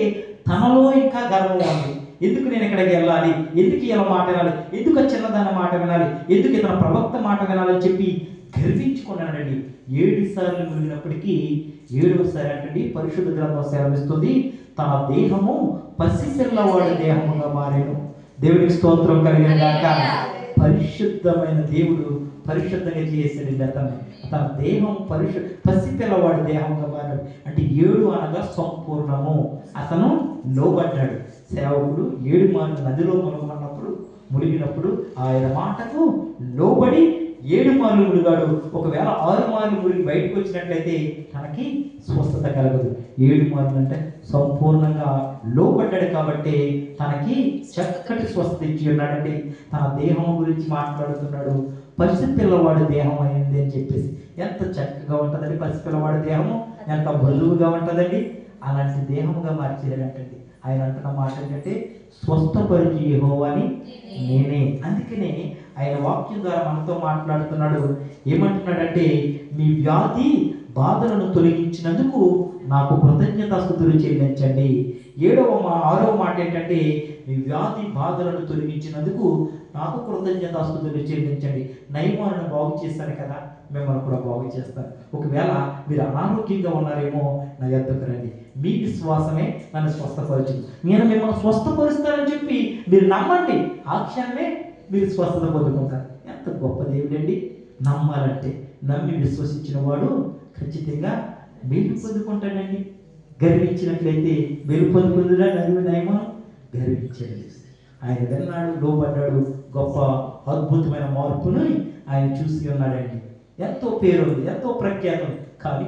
Speaker 1: తనలో ఇంకా గర్వం ఉంది. ఎందుకు నేను ఇక్కడికి వెళ్ళాలి, ఎందుకు ఇలా మాట వినాలి, ఎందుకు చిన్నదాని మాట వినాలి, ఎందుకు ఇతర ప్రవక్త మాట వినాలని చెప్పి గర్వించుకున్నాడండి. 7 సార్లు మునిగినప్పటికీ 7వసారి అంటండి పరిశుద్ధ గ్రంథం సెలవిస్తుంది, తన దేహము పసిపిల్లవాడి దేహముగా మారేను. దేవుడికి స్తోత్రం కలిగిన గాక. పరిశుద్ధమైన దేవుడు పరిశుద్ధంగా చేసాడు అతన్ని. తన దేహం పసిపిల్లవాడి దేహంగా మారాడు. అంటే 7 అనగా సంపూర్ణము. అతను లోబడ్డాడు. సేవకుడు 7 మార్లు నదిలో మునిగినప్పుడు ఆయన మాటకు లోబడి 7 మార్లు మునిగాడు. ఒకవేళ 6 మార్లు మునిగి బయటకు వచ్చినట్లయితే తనకి స్వస్థత కలగదు. 7 మార్లు అంటే సంపూర్ణంగా లోబడ్డాడు కాబట్టి తనకి చక్కటి స్వస్థత ఇచ్చి ఉన్నాడండి. తన దేహం గురించి మాట్లాడుతున్నాడు. పసిపిల్లవాడి దేహం అయింది అని చెప్పేసి ఎంత చక్కగా ఉంటుందండి. పసిపిల్లవాడి దేహము ఎంత బరువుగా ఉంటుందండి. అలాంటి దేహముగా మార్చేయాలంటండి. ఆయన అంటున్న మాట ఏంటంటే, స్వస్థపరిచి యెహోవాని నేనే. అందుకనే ఆయన వాక్యం ద్వారా మనతో మాట్లాడుతున్నాడు. ఏమంటున్నాడంటే, మీ వ్యాధి బాధలను తొలగించినందుకు నాకు కృతజ్ఞతాస్తుతులు చెల్లించండి. 6వ మాట ఏంటంటే, మీ వ్యాధి బాధలను తొలగించినందుకు నాకు కృతజ్ఞతాస్తుతులు చెల్లించండి. నయమాలను బాగు చేస్తాను కదా, మిమ్మల్ని కూడా బాగు చేస్తాను. ఒకవేళ మీరు అనారోగ్యంగా ఉన్నారేమో నా యొద్దకు రండి, మీ విశ్వాసమే నన్ను స్వస్థపరచు, నేను మిమ్మల్ని స్వస్థపరుస్తానని చెప్పి మీరు నమ్మండి, ఆ క్షణమే మీరు స్వస్థత పొందుకుంటారు. ఎంత గొప్ప దేవుడండి. నమ్మాలంటే, నమ్మి విశ్వసించిన వాడు ఖచ్చితంగా మేలు పొందుకుంటాడండి. గర్వించినట్లయితే మేలు పొందుకుందిరా నయమా, గర్వించాడు. ఆయన వెళ్ళాడు, లోబడ్డాడు, గొప్ప అద్భుతమైన మార్పును ఆయన చూసి ఉన్నాడండి. ఎంతో పేరు, ఎంతో ప్రఖ్యాతం. కానీ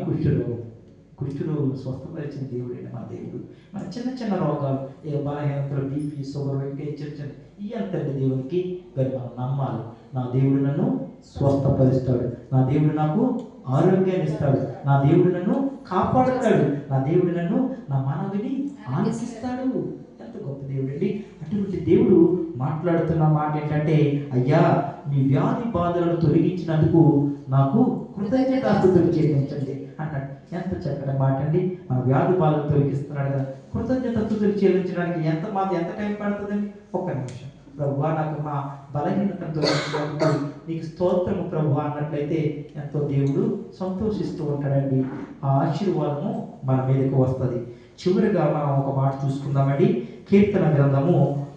Speaker 1: కుష్ఠరోగం స్వస్థపరిచిన దేవుడైన మన దేవుడు. మన చిన్న చిన్న రోగాలు, ఏ బలహీనతలు, బీపీ, షుగర్, చిన్న ఈ అంతటి దేవునికి మరి మనం నమ్మాలి. నా దేవుడు నన్ను స్వస్థపరుస్తాడు, నా దేవుడు నాకు ఆరోగ్యాన్ని ఇస్తాడు, నా దేవుడు నన్ను కాపాడుతాడు, నా దేవుడు నన్ను నా మనవిని ఆనందిస్తాడు. ఎంత గొప్ప దేవుడు అండి. అటువంటి దేవుడు మాట్లాడుతున్న మాట ఏంటంటే, అయ్యా మీ వ్యాధి బాధలను తొలగించినందుకు నాకు కృతజ్ఞతాస్తుతులు చెల్లించండి అన్నాడు. ఎంత చక్కటి మాట అండి. మన వ్యాధి బాధలు తొలగిస్తున్నాడు కదా, కృతజ్ఞతాస్తుతులు చెల్లించడానికి ఎంత టైం పడుతుందండి? 1 నిమిషం. ప్రభువా నాకు మా బలహీనతను తొలగించినందుకు నీకు స్తోత్రము ప్రభువా అన్నట్లయితే ఎంతో దేవుడు సంతోషిస్తూ ఉంటాడండి. ఆ ఆశీర్వాదము మన మీదకు వస్తుంది. చివరిగా మనం ఒక మాట చూసుకుందామండి. కీర్తన గ్రంథము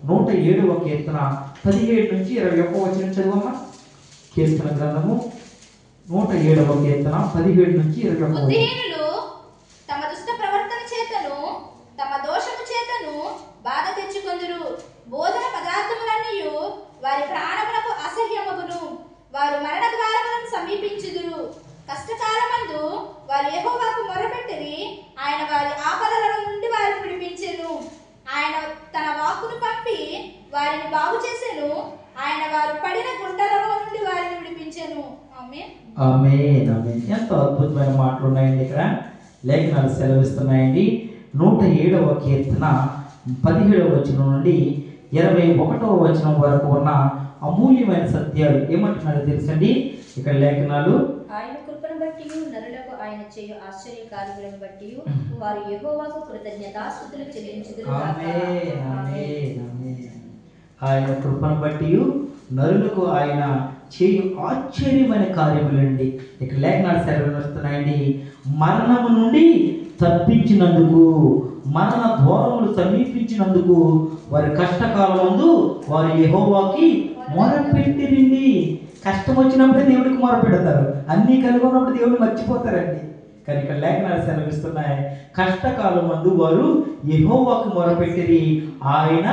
Speaker 1: 107వ కీర్తన 17 నుంచి 21 వచనం చదువమ్మా. కీర్తన గ్రంథము 107వ కీర్తన 17 నుంచి 21.
Speaker 2: బుద్ధిహీనులు తమ దుష్ట ప్రవర్తన చేతను తమ దోషము చేతను బాధ తెచ్చుకొందురు. భోజన పదార్థములన్నీయు వారి ప్రాణములకు అసహ్యమగును. వారు మరణ ద్వారములను సమీపించుదురు. కష్టకాలమందు వారు యెహోవాకు మొరపెట్టిరి, ఆయన వారి ఆపదల నుండి వారిని విడిపించెను. ఆయన తన వాక్కును పంపి వారిని బాగు చేసెను. ఆయన వారు పడిన గుంటలలో నుండి వారిని విడిపించెను. ఆమేన్.
Speaker 1: ఆమేన్. ఆమేన్. ఎంతో అద్భుతమైన మాటలు ఉన్నాయండి. ఇక్కడ లేఖనాలు సెలవిస్తున్నాయండి. 107వ కీర్తన 17వ వచనం నుండి 21వ వచనం వరకు ఉన్న అమూల్యమైన సత్యాలు ఏమంటున్నారో తెలుసండి. ఇక్కడ లేఖనాలు,
Speaker 2: ఆయన కృపను బట్టి నరులకు ఆయన చేయు ఆశ్చర్య కార్యములను బట్టి వారు యెహోవాకు కృతజ్ఞతాస్తుతులు చెల్లించుదురు.
Speaker 1: ఆమేన్, ఆమేన్, ఆమేన్. ఆయన కృపను బట్టి నరులకు ఆయన చేయు ఆశ్చర్యమైన కార్యములండి. ఇక్కడ లేఖనాలు సెలవుస్తున్నాయండి. మరణము నుండి తప్పించినందుకు, మరణ ద్వారములు సమీపించినందుకు వారి కష్టకాలమందు వారు యెహోవాకి మొరపెట్టిరండి. కష్టం వచ్చినప్పుడే దేవుడికి మొరపెడతారు, అన్నీ కలిగి ఉన్నప్పుడు దేవుడిని మర్చిపోతారండి. కానీ ఇక్కడ లేఖనాలు సెలవిస్తున్నాయి, కష్టకాలం మందు వారు యెహోవాకు మొరపెట్టిరి, ఆయన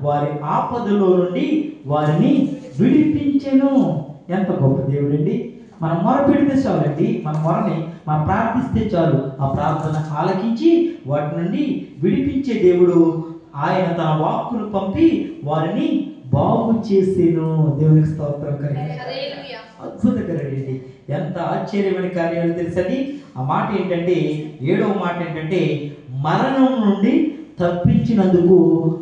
Speaker 1: వారి ఆపదలో నుండి వారిని విడిపించెను. ఎంత గొప్ప దేవుడండి. మనం మొరపెడితే చాలండి, మన మొరని మనం ప్రార్థిస్తే చాలు, ఆ ప్రార్థన ఆలకించి వాటి నుండి విడిపించే దేవుడు. ఆయన తన వాక్కును పంపి వారిని బాగు చేసేను. దేవునికి స్తోత్రం కలిగి అద్భుతకరండి. ఎంత ఆశ్చర్యమైన కార్యాలు తెలుసండి. ఆ మాట ఏంటంటే, 7వ మాట ఏంటంటే, మరణం నుండి తప్పించినందుకు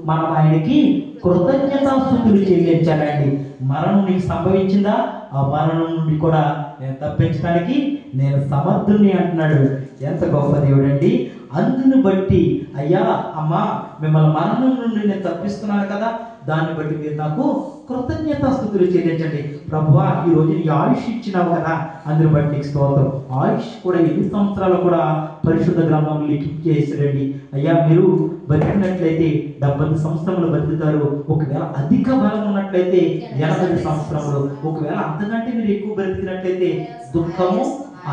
Speaker 1: మనం ఆయనకి కృతజ్ఞతాస్తుతులు చెల్లించాలండి. మరణం నీకు సంభవించిందా? ఆ మరణం నుండి కూడా నేను తప్పించడానికి నేను సమర్థుని అంటున్నాడు. ఎంత గొప్ప దేవుడండి. అందును బట్టి అయ్యా అమ్మా, మిమ్మల్ని మరణం నుండి నేను తప్పిస్తున్నాను కదా, దాన్ని బట్టి మీరు నాకు కృతజ్ఞతాస్తుతులు చెల్లించండి. ప్రభువా, ఈ రోజు నీ ఆయుష్ ఇచ్చినావు కదా, అందుని బట్టి నీకు స్తోత్రం. ఆయుష్ కూడా ఎన్ని సంవత్సరాలు కూడా పరిశుద్ధ గ్రంథంలో లిఖించేసాడండి. అయ్యా, మీరు బతికినట్లయితే 70 సంవత్సరములు బతుకుతారు. ఒకవేళ అధిక బలం ఉన్నట్లయితే 80 సంవత్సరములు, ఒకవేళ అంతకంటే మీరు ఎక్కువ బ్రతికినట్లయితే దుఃఖము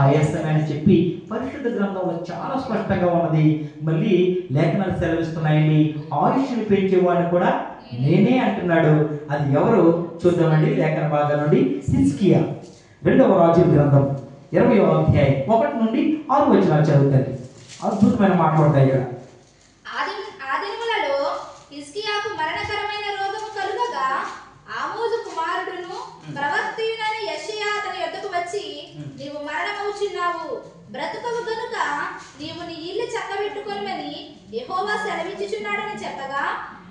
Speaker 1: ఆయాసమే అని చెప్పి పరిశుద్ధ గ్రంథంలో చాలా స్పష్టంగా ఉన్నది. మళ్ళీ లేఖనాలు సెలవిస్తున్నాయండి, ఆయుష్ని పెంచేవాడిని కూడా నేనే అంటున్నాడు. అది ఎవరు చూద్దామండి. లేఖన భాగం నుండి హిజ్కియా 2వ రాజుల గ్రంథం 20వ అధ్యాయం 1 నుండి 6 వచనాలు చదువుతారు. అద్భుతమైన మాట్లాడతాయి ఇక్కడ.
Speaker 2: ఆదిములలో హిజ్కియాకు మరణకరమైన రోగము కలుగగా ఆమోజు కుమారుడును ప్రవక్తయునైన యెషయా అతని యొద్దకు వచ్చి, నీవు మరణమవుచున్నావు, బ్రతుకవు గనుక నీవు నీ ఇల్లు చక్కబెట్టుకొనుమని యెహోవా సెలవిచ్చుచున్నాడని చెప్పగా,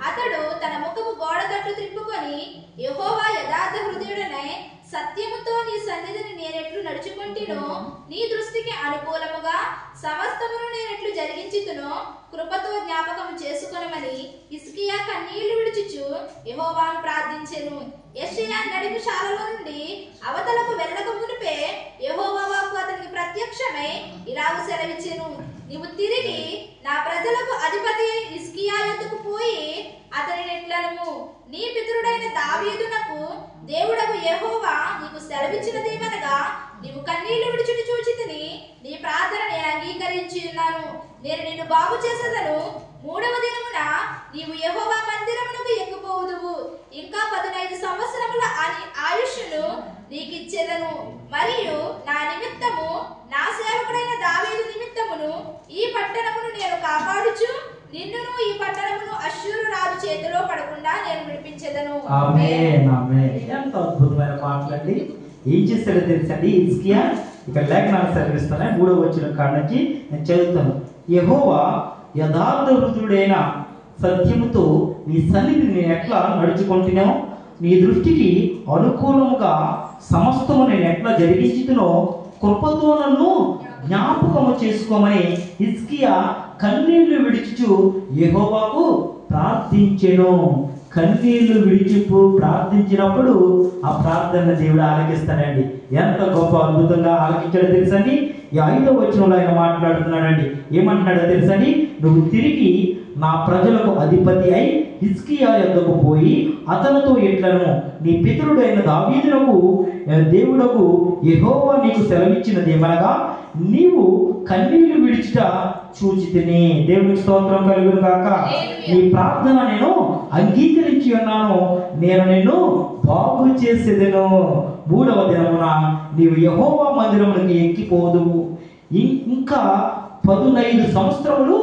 Speaker 2: అతడు తన ముఖము గోడ తట్టు త్రిప్పుకొని, యెహోవా యథార్థ హృదయుడనై సత్యముతో నీ సన్నిధిని నేనెట్లు నడుచుకుంటునో, నీ దృష్టికి అనుకూలముగా సమస్తమును నేనెట్లు జరిగించుతునో కృపతో జ్ఞాపకం చేసుకొనమని హిజ్కియా కన్నీళ్లు విడుచుచు యెహోవాను ప్రార్థించెను. యెషయా నడిమిశాలలో నుండి అవతలకు వెళ్ళక మునిపే యెహోవా వాక్కు అతనికి ప్రత్యక్షమై ఇలాగు సెలవిచ్చెను, నీవు తిరిగి నా ప్రజలకు అధిపతి అయిన హిజ్కియా యొద్దకు పోయి అతనిని ఇట్లనుము, నీ పితరుడైన దావీదునకు దేవుడగు యెహోవా నీకు సెలవిచ్చినదేమనగా, నీవు కన్నీళ్లు విడిచుటి చూచితిని, నీ ప్రార్థన నేను అంగీకరించి ఉన్నాను, నేను నిన్ను బాగు చేసేదను. 3వ దినమున నీవు యెహోవా మందిరమునకు ఎక్కిపోవుదువు, ఇంకా 15 సంవత్సరముల ఆయుష్ను నీకిచ్చేదను. మరియు నా నిమిత్తము, నా సేవకుడైన దావీదు నిమిత్తమును ఈ పట్టణమును నేను కాపాడుచు నిన్నును ఈ పట్టణమును అష్షూరు రాజు చేతిలో పడకుండా నేను విడిపించెదను.
Speaker 1: ఆమేన్, ఆమేన్. ఎంత అద్భుతమైన మాటలండి. ఏం చేస్తాడో తెలుసండి హిజ్కియా. ఇక్కడ లేఖనాలు సెలవిస్తున్నాయి. 3వ వచనం కాడ నుంచి నేను చదువుతాను. యెహోవా యథార్థ హృదయుడైన సత్యముతో నీ సన్నిధిని నేను ఎట్లా నడుచుకుంటున్నానో, నీ దృష్టికి అనుకూలముగా సమస్తము నేను ఎట్లా జరిగించుతునో కృపతో నన్ను జ్ఞాపకము చేసుకోమని హిజ్కియా కన్నీళ్లు విడిచుచు యెహోవాకు ప్రార్థించెను. కన్నీళ్లు విడిచిపు ప్రార్థించినప్పుడు ఆ ప్రార్థన దేవుడు ఆలకిస్తాడండి. ఎంత గొప్ప అద్భుతంగా ఆలకించాడో తెలుసండి. ఈ 5వ వచనంలో ఆయన మాట్లాడుతున్నాడండి. ఏమంటున్నాడో తెలుసండి, నువ్వు తిరిగి నా ప్రజలకు అధిపతి అయి హిజ్కియా యొద్దకు పోయి అతనితో ఇట్లను, నీ పితరుడైన దావీదునకు దేవుడకు యెహోవా నీకు సెలవిచ్చినదేమనగా, నీవు కన్నీళ్లు విడిచుట చూచితిని. దేవునికి స్తోత్రం కలుగును గాక. నీ ప్రార్థన నేను అంగీకరించి ఉన్నాను, నేను నిన్ను బాగు చేసేదను. 3వ దినమున నీవు యెహోవా మందిరమునకు ఎక్కిపోదువు, ఇంకా 15 సంవత్సరములు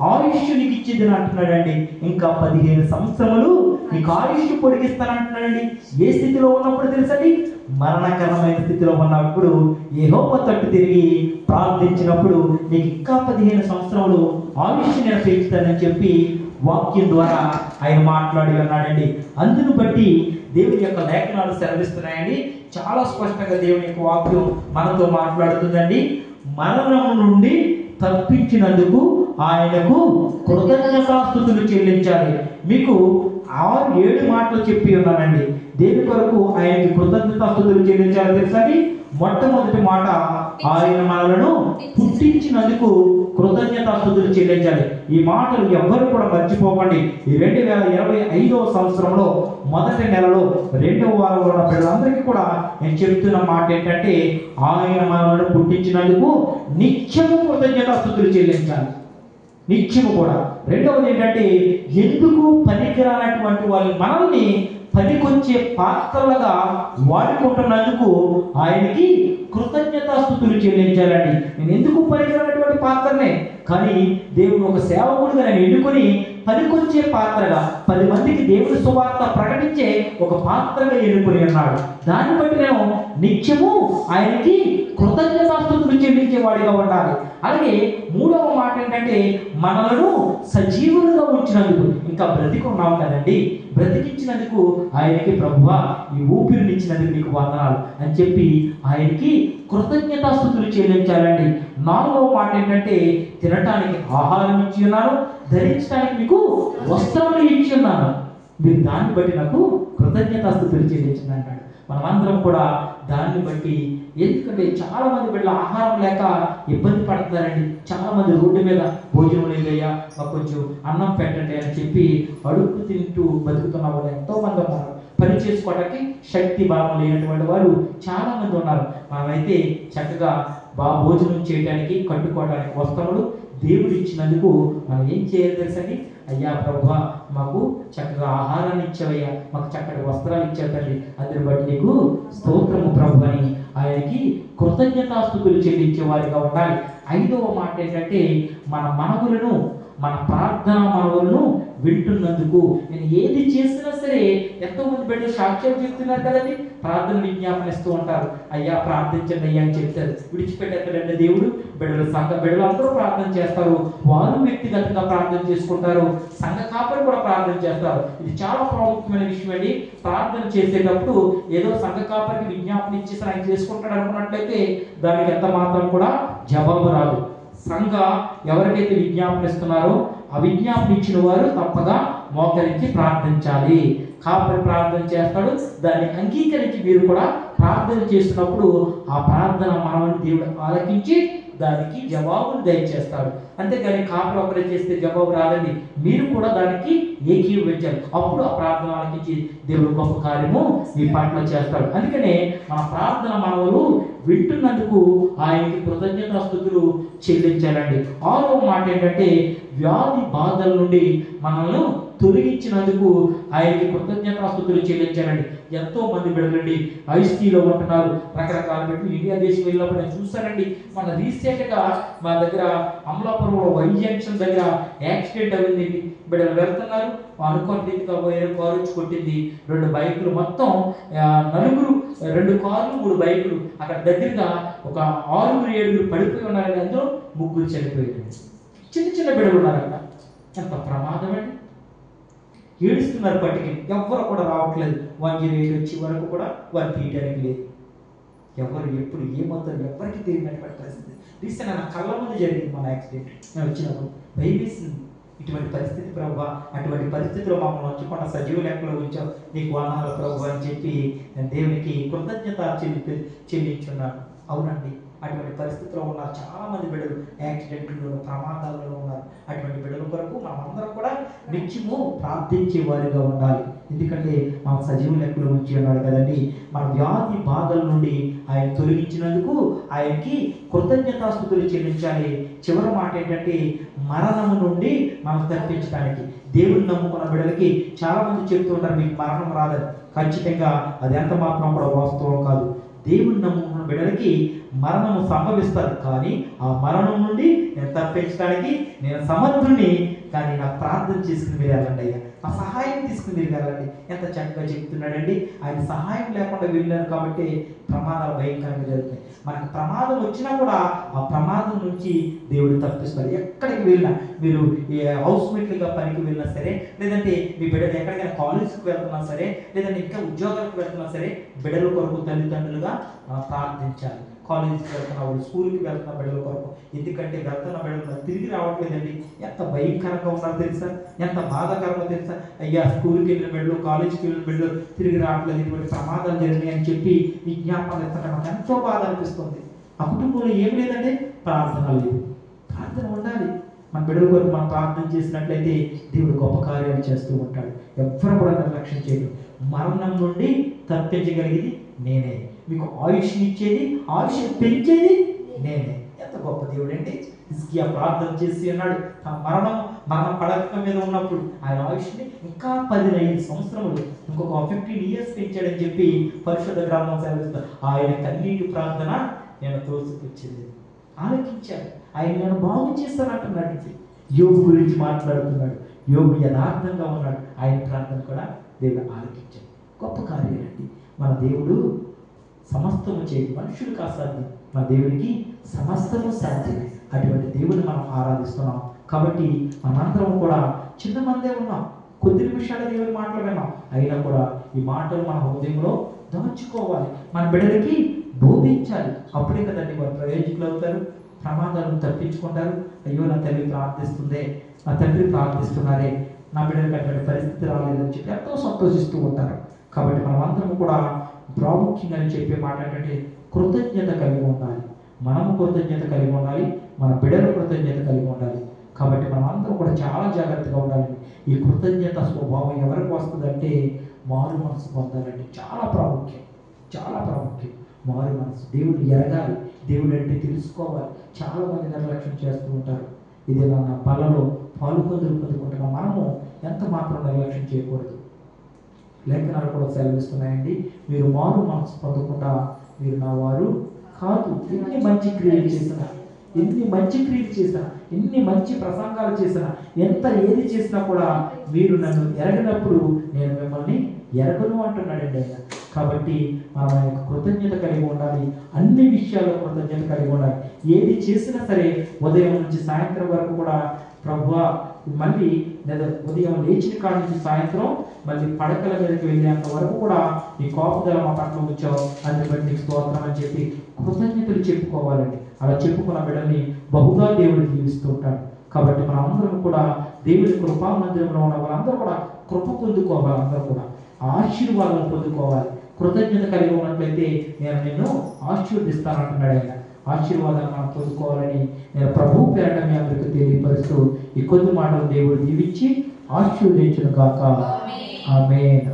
Speaker 1: ఆయుష్ నీకు ఇచ్చేదని అంటున్నాడండి. ఇంకా 15 సంవత్సరములు నీకు ఆయుష్ పొడిగిస్తానంటున్నాడండి. ఏ స్థితిలో ఉన్నప్పుడు తెలుసండి? మరణకరమైన స్థితిలో ఉన్నప్పుడు యెహోవా తట్టు తిరిగి ప్రార్థించినప్పుడు నీకు ఇంకా 15 సంవత్సరములు ఆయుష్ నేను పెంచుతానని చెప్పి వాక్యం ద్వారా ఆయన మాట్లాడి ఉన్నాడండి. అందును బట్టి దేవుని యొక్క లేఖనాలు సెలవిస్తున్నాయండి. చాలా స్పష్టంగా దేవుని యొక్క వాక్యం మనతో మాట్లాడుతుందండి. మరణం నుండి తప్పించినందుకు ఆయనకు కృతజ్ఞతాస్తుతులు చెల్లించాలి. మీకు 6-7 మాటలు చెప్పి ఉన్నానండి. దేని కొరకు ఆయనకి కృతజ్ఞతాస్తుతులు చెల్లించాలి తెలుసండి? మొట్టమొదటి మాట, ఆయన మనలను పుట్టించినందుకు కృతజ్ఞతాస్తుతులు చెల్లించాలి. ఈ మాటలు ఎవ్వరు కూడా మర్చిపోకండి. ఈ 2025వ సంవత్సరంలో మొదటి నెలలో 2వ వారంలో ఉన్న పిల్లలందరికీ కూడా నేను చెప్తున్న మాట ఏంటంటే, ఆయన మనలను పుట్టించినందుకు నిత్యము కృతజ్ఞతాస్తుతులు చెల్లించాలి. నిత్యము కూడా. రెండవది ఏంటంటే, ఎందుకు పనికిరానటువంటి వాళ్ళు మనల్ని పనికొచ్చే పాత్రలుగా వాడుకుంటున్నందుకు ఆయనకి కృతజ్ఞతాస్తుతులు చెల్లించాలండి. నేను ఎందుకు పనికిరానటువంటి పాత్రనే, కానీ దేవుడు ఒక సేవకుడిగా నేను ఎన్నుకొని పనికొచ్చే పాత్రగా 10 మందికి దేవుని సువార్త ప్రకటించే ఒక పాత్రగా ఎన్నుకొని ఉన్నాడు. దాన్ని బట్టి నేను నిత్యము ఆయనకి కృతజ్ఞతాస్తుతులు చెల్లించేవాడిగా ఉండాలి. అలాగే 3వ మాట ఏంటంటే, మనలను సజీవులుగా ఉంచినందుకు, ఇంకా బ్రతికున్నాం కదండి, బ్రతికించినందుకు ఆయనకి ప్రభువా ఈ ఊపిరినిచ్చినందుకు నీకు వందనాలు అని చెప్పి ఆయనకి కృతజ్ఞతాస్తుతులు చెల్లించాలండి. 4వ మాట ఏంటంటే, తినటానికి ఆహారం ఇచ్చి ఉన్నాను, ధరించడానికి మీకు వస్త్రములు ఇచ్చి ఉన్నాను, మీరు దాన్ని బట్టి నాకు కృతజ్ఞతాస్తుతులు చెల్లించింది అంటాడు. మనమందరం కూడా దాన్ని బట్టి, ఎందుకంటే చాలా మంది బిడ్డలు ఆహారం లేక ఇబ్బంది పడుతున్నారండి. చాలా మంది రోడ్డు మీద భోజనం లేదయ్యా మాకు కొంచెం అన్నం పెట్టండి అని చెప్పి అడుగు తింటూ బతుకుతున్న వాళ్ళు ఎంతో మంది ఉన్నారు. పని చేసుకోవడానికి శక్తి బలం లేనటువంటి వారు చాలా మంది ఉన్నారు. మనమైతే చక్కగా భోజనం చేయడానికి, కట్టుకోవడానికి వస్త్రములు దేవుడు ఇచ్చినందుకు మనం ఏం చేయాలి తెలుసండి? అయ్యా ప్రభువా మాకు చక్కగా ఆహారాన్ని ఇచ్చావయ్యా, మాకు చక్కటి వస్త్రాలు ఇచ్చావు తండ్రి, అందుని బట్టి నీకు స్తోత్రము ప్రభు అని ఆయనకి కృతజ్ఞతాస్తుతులు చెల్లించే వారిగా ఉండాలి. 5వ మాట ఏంటంటే, మన మనవులను, మన ప్రార్థన మనవులను వింటున్నందుకు. నేను ఏది చేసినా సరే, ఎంతోమంది బిడ్డలు సాక్ష్యం చెప్తున్నారు కదండి, ప్రార్థన విజ్ఞాపన ఇస్తూ ఉంటారు. అయ్యా ప్రార్థించండి అయ్యా అని చెప్తారు. విడిచిపెట్టేస్తాడండి దేవుడు. బిడ్డలు, సంఘ బిడ్డలు అందరూ ప్రార్థన చేస్తారు. వారు వ్యక్తిగతంగా ప్రార్థన చేసుకుంటారు, సంఘ కాపరి కూడా ప్రార్థన చేస్తారు. ఇది చాలా ప్రాముఖ్యమైన విషయం అండి. ప్రార్థన చేసేటప్పుడు ఏదో సంఘ కాపరికి విజ్ఞాపన ఇచ్చేసి ఆయన చేసుకుంటాడు అనుకున్నట్లయితే దానికి ఎంత మాత్రం కూడా జవాబు రాదు. సంఘ ఎవరికైతే విజ్ఞాపన ఇస్తున్నారో ఆ విజ్ఞాపన ఇచ్చిన వారు తప్పగా మోకరించి ప్రార్థించాలి. కాపరి ప్రార్థన చేస్తాడు, దాన్ని అంగీకరించి మీరు కూడా ప్రార్థన చేస్తున్నప్పుడు ఆ ప్రార్థన మనల్ని దేవుడు ఆలకించి దానికి జవాబును దయచేస్తాడు. అంతేగాని కాపరి ఒకరే చేస్తే జవాబు రాదండి. మీరు కూడా దానికి ఏకీభవించాలి. అప్పుడు ఆ ప్రార్థన ఆలకించి దేవుడు గొప్ప కార్యము మీ పట్ల చేస్తాడు. అందుకనే మన ప్రార్థన మనవలు వింటున్నందుకు ఆయనకి కృతజ్ఞతాస్తుతులు చెల్లించాలండి. 6వ మాట ఏంటంటే, వ్యాధి బాధల నుండి మనల్ని తొలగించినందుకు ఆయనకి కృతజ్ఞతాస్తుతులు చెల్లించాలండి. ఎంతో మంది బిడ్డలండి ఐసీయూలో ఉంటున్నారు. రకరకాల బిడ్డలు ఇండియా దేశం వెళ్ళినప్పుడు నేను చూస్తానండి. మన రీసెంట్గా మా దగ్గర అమలాపురంలో వై జంక్షన్ దగ్గర యాక్సిడెంట్ అయింది. బిడ్డలు వెళ్తున్నారు, అనుకోని రీతిగా పోయారు, కారు వచ్చి కొట్టింది. 2 బైకులు, మొత్తం నలుగురు, 2 కార్లు 3 బైకులు. అక్కడ దగ్గరగా ఒక 6-7 పడిపోయి ఉన్నారని, అందులో 3 చనిపోయారు. చిన్న చిన్న బిడ్డలు ఉన్నారు అక్కడ. ఎంత ప్రమాదం అండి. ఏడుస్తున్నారు, పట్టుకి ఎవ్వరు కూడా రావట్లేదు. 108 వచ్చే వరకు కూడా వారు తీయడానికి లేదు. ఎవరు ఎప్పుడు ఏమవుతారు ఎవరికి తెలియనటువంటి పరిస్థితి. రీసెంట్ నా కళ్ళ ముందు జరిగింది మన యాక్సిడెంట్. నేను వచ్చినప్పుడు భయమేసింది. ఇటువంటి పరిస్థితి ప్రభు, అటువంటి పరిస్థితిలో మమ్మల్ని ఉంచకుండా సజీవ లెక్కలో ఉంచావు, నీకు వందనాలు ప్రభు అని చెప్పి నేను దేవునికి కృతజ్ఞత చెల్లించున్నాను. అవునండి, అటువంటి పరిస్థితిలో ఉన్నారు చాలా మంది బిడ్డలు, యాక్సిడెంట్లో, ప్రమాదాలలో ఉన్నారు. అటువంటి బిడ్డల కొరకు మనం అందరం కూడా నిత్యము ప్రార్థించే వారిగా ఉండాలి. ఎందుకంటే మనం సజీవ లెక్కలో ఉంచి ఉన్నాడు కదండి. మన వ్యాధి బాధల నుండి ఆయన తొలగించినందుకు ఆయనకి కృతజ్ఞతాస్తుతులు చెల్లించాలి. చివరి మాట ఏంటంటే, మరణము నుండి మనం తప్పించడానికి. దేవుడిని నమ్ముకున్న బిడ్డలకి చాలా మంది చెప్తూ ఉంటారు మీకు మరణం రాదని. ఖచ్చితంగా అది ఎంత మాత్రం కూడా వాస్తవం కాదు. దేవుడిని నమ్ముకున్న బిడ్డలకి మరణము సంభవిస్తారు, కానీ ఆ మరణం నుండి నేను తప్పించడానికి నేను సమర్థుని. కానీ నాకు ప్రార్థన చేసుకుని మీరు వెళ్ళండి అయ్యా, ఆ సహాయం తీసుకుని మీరు వెళ్ళండి. ఎంత చక్కగా చెప్తున్నాడండి. ఆయన సహాయం లేకుండా వెళ్ళారు కాబట్టి ప్రమాదాలు భయంకరంగా జరుగుతాయి. మనకు ప్రమాదం వచ్చినా కూడా ఆ ప్రమాదం నుంచి దేవుడు తప్పిస్తాడు. ఎక్కడికి వెళ్ళినా, మీరు హౌస్ మేట్లుగా పనికి వెళ్ళినా సరే, లేదంటే మీ బిడ్డలు ఎక్కడికైనా కాలేజీకి వెళ్తున్నా సరే, లేదంటే ఇంకా ఉద్యోగాలకు వెళ్తున్నా సరే, బిడ్డల కొరకు తల్లిదండ్రులుగా ప్రార్థించాలి. కాలేజీకి వెళ్తున్న వాళ్ళు, స్కూల్కి వెళ్తున్న బిడ్డల కొరకు. ఎందుకంటే వెళ్తున్న బిడ్డలు తిరిగి రావట్లేదండి. ఎంత భయంకరంగా ఉన్నారో తెలుసా, ఎంత బాధాకరంగా తెలుసా. అయ్యా, స్కూల్కి వెళ్ళిన బిడ్డలు, కాలేజీకి వెళ్ళిన బిడ్డలు తిరిగి రావట్లేదు, ఇటువంటి ప్రమాదాలు జరిగినాయి అని చెప్పి విజ్ఞాపనలు ఇస్తుంటే నాకు ఎంతో బాధ అనిపిస్తుంది. ఆ కుటుంబంలో ఏం లేదండి, ప్రార్థన లేదు. ప్రార్థన ఉండాలి. మన బిడ్డల కొరకు మనం ప్రార్థన చేసినట్లయితే దేవుడు గొప్ప కార్యాలు చేస్తూ ఉంటాడు. ఎవ్వరు కూడా నిర్లక్ష్యం చేయడు. మరణం నుండి తప్పించగలిగేది నేనే. మీకు ఆయుష్ని ఇచ్చేది, ఆయుష్ పెంచేది నేనే. ఎంత గొప్ప దేవుడు అండి. హిజ్కియా ప్రార్థన చేసి అన్నాడు, తన మరణ పడక మీద ఉన్నప్పుడు ఆయన ఆయుష్ని ఇంకా 15 సంవత్సరములు, ఇంకొక 15 years పెంచాడని చెప్పి పరిశుద్ధ గ్రంథం సెలవిస్తుంది. ఆయన కన్నీటి ప్రార్థన నేను తోసిపుచ్చింది, ఆలకించాడు. ఆయన నేను బాగు చేస్తానంటున్నాడు. యోగు గురించి మాట్లాడుతున్నాడు. యోగు యథార్థంగా ఉన్నాడు. ఆయన ప్రార్థన కూడా దేవుడు ఆలకించాడు. గొప్ప కార్యాలండి. మన దేవుడు సమస్తము చేయడు. మనుషులకు అసాధ్యం, మన దేవుడికి సమస్తము సాధ్యమే. అటువంటి దేవుడిని మనం ఆరాధిస్తున్నాం. కాబట్టి మనందరం కూడా చిన్న మందే ఉన్నాం, కొద్ది నిమిషాలు దేవుని మాటలు విన్నాం. అయినా కూడా ఈ మాటలు మన హృదయంలో దాచుకోవాలి, మన బిడ్డలకి బోధించాలి. అప్పుడే కదండి వారు ప్రయోజకులు అవుతారు, ప్రమాదాలను తప్పించుకుంటారు. అయ్యో, నా తల్లి ప్రార్థిస్తుందే, నా తండ్రి ప్రార్థిస్తున్నారే, నా బిడ్డలకు అటువంటి పరిస్థితి రాలేదని చెప్పి ఎంతో సంతోషిస్తూ ఉంటారు. కాబట్టి మనం అందరం కూడా ప్రాముఖ్యంగా చెప్పే మాట ఏంటంటే కృతజ్ఞత కలిగి ఉండాలి. మనము కృతజ్ఞత కలిగి ఉండాలి, మన బిడ్డలు కృతజ్ఞత కలిగి ఉండాలి. కాబట్టి మనం అందరం కూడా చాలా జాగ్రత్తగా ఉండాలి. ఈ కృతజ్ఞత స్వభావం ఎవరికి వస్తుందంటే మారు మనసు పొందాలంటే చాలా ప్రాముఖ్యం, చాలా ప్రాముఖ్యం. మారు మనసు, దేవుడు ఎరగాలి, దేవుడు అంటే తెలుసుకోవాలి. చాలా మంది నిర్లక్ష్యం చేస్తూ ఉంటారు. ఇది నా పళ్ళలో పాలు పొందుకుంటున్న మనము ఎంత మాత్రం నిర్లక్ష్యం చేయకూడదు. లేఖనాలు కూడా సెలవిస్తున్నాయండి, మీరు మారు మనసు పొందకుండా మీరు నా వారు కాదు. ఎన్ని మంచి క్రియలు చేసినా, ఎన్ని మంచి క్రియలు చేసినా, ఎన్ని మంచి ప్రసంగాలు చేసినా, ఎంత ఏది చేసినా కూడా మీరు నన్ను ఎరగనప్పుడు నేను మిమ్మల్ని ఎరగను అంటున్నాడండి ఆయన. కాబట్టి మనం ఆయన కృతజ్ఞత కలిగి ఉండాలి. అన్ని విషయాల్లో కృతజ్ఞత కలిగి ఉండాలి. ఏది చేసినా సరే ఉదయం నుంచి సాయంత్రం వరకు కూడా ప్రభువా, మళ్ళీ లేదా ఉదయం లేచిన కాడ నుంచి సాయంత్రం మళ్ళీ పడకల మీదకి వెళ్ళేంత వరకు కూడా నీ కోపదల మా పట్ల ఉంచావు, అందుని బట్టి నీకు స్తోత్రం అని చెప్పి కృతజ్ఞతలు చెప్పుకోవాలండి. అలా చెప్పుకున్న బిడ్డల్ని బహుగా దేవుడు జీవిస్తూ ఉంటాడు. కాబట్టి మనం అందరం కూడా దేవుని కృపా మందిరంలో ఉన్న వాళ్ళందరూ కూడా కృప పొందుకోవాలి. అందరూ కూడా ఆశీర్వాదం పొందుకోవాలి. కృతజ్ఞత కలిగి ఉన్నట్లయితే నేను నిన్ను ఆశీర్వదిస్తానంటున్నాడు ఆయన. ఆశీర్వాదాన్ని మనం పొందుకోవాలని నేను ప్రభువు పేరట మీ అందరికీ తెలియపరుస్తూ ఈ కొద్ది మాటలు దేవుడు దీవించి ఆశీర్వదించును గాక. ఆమేన్.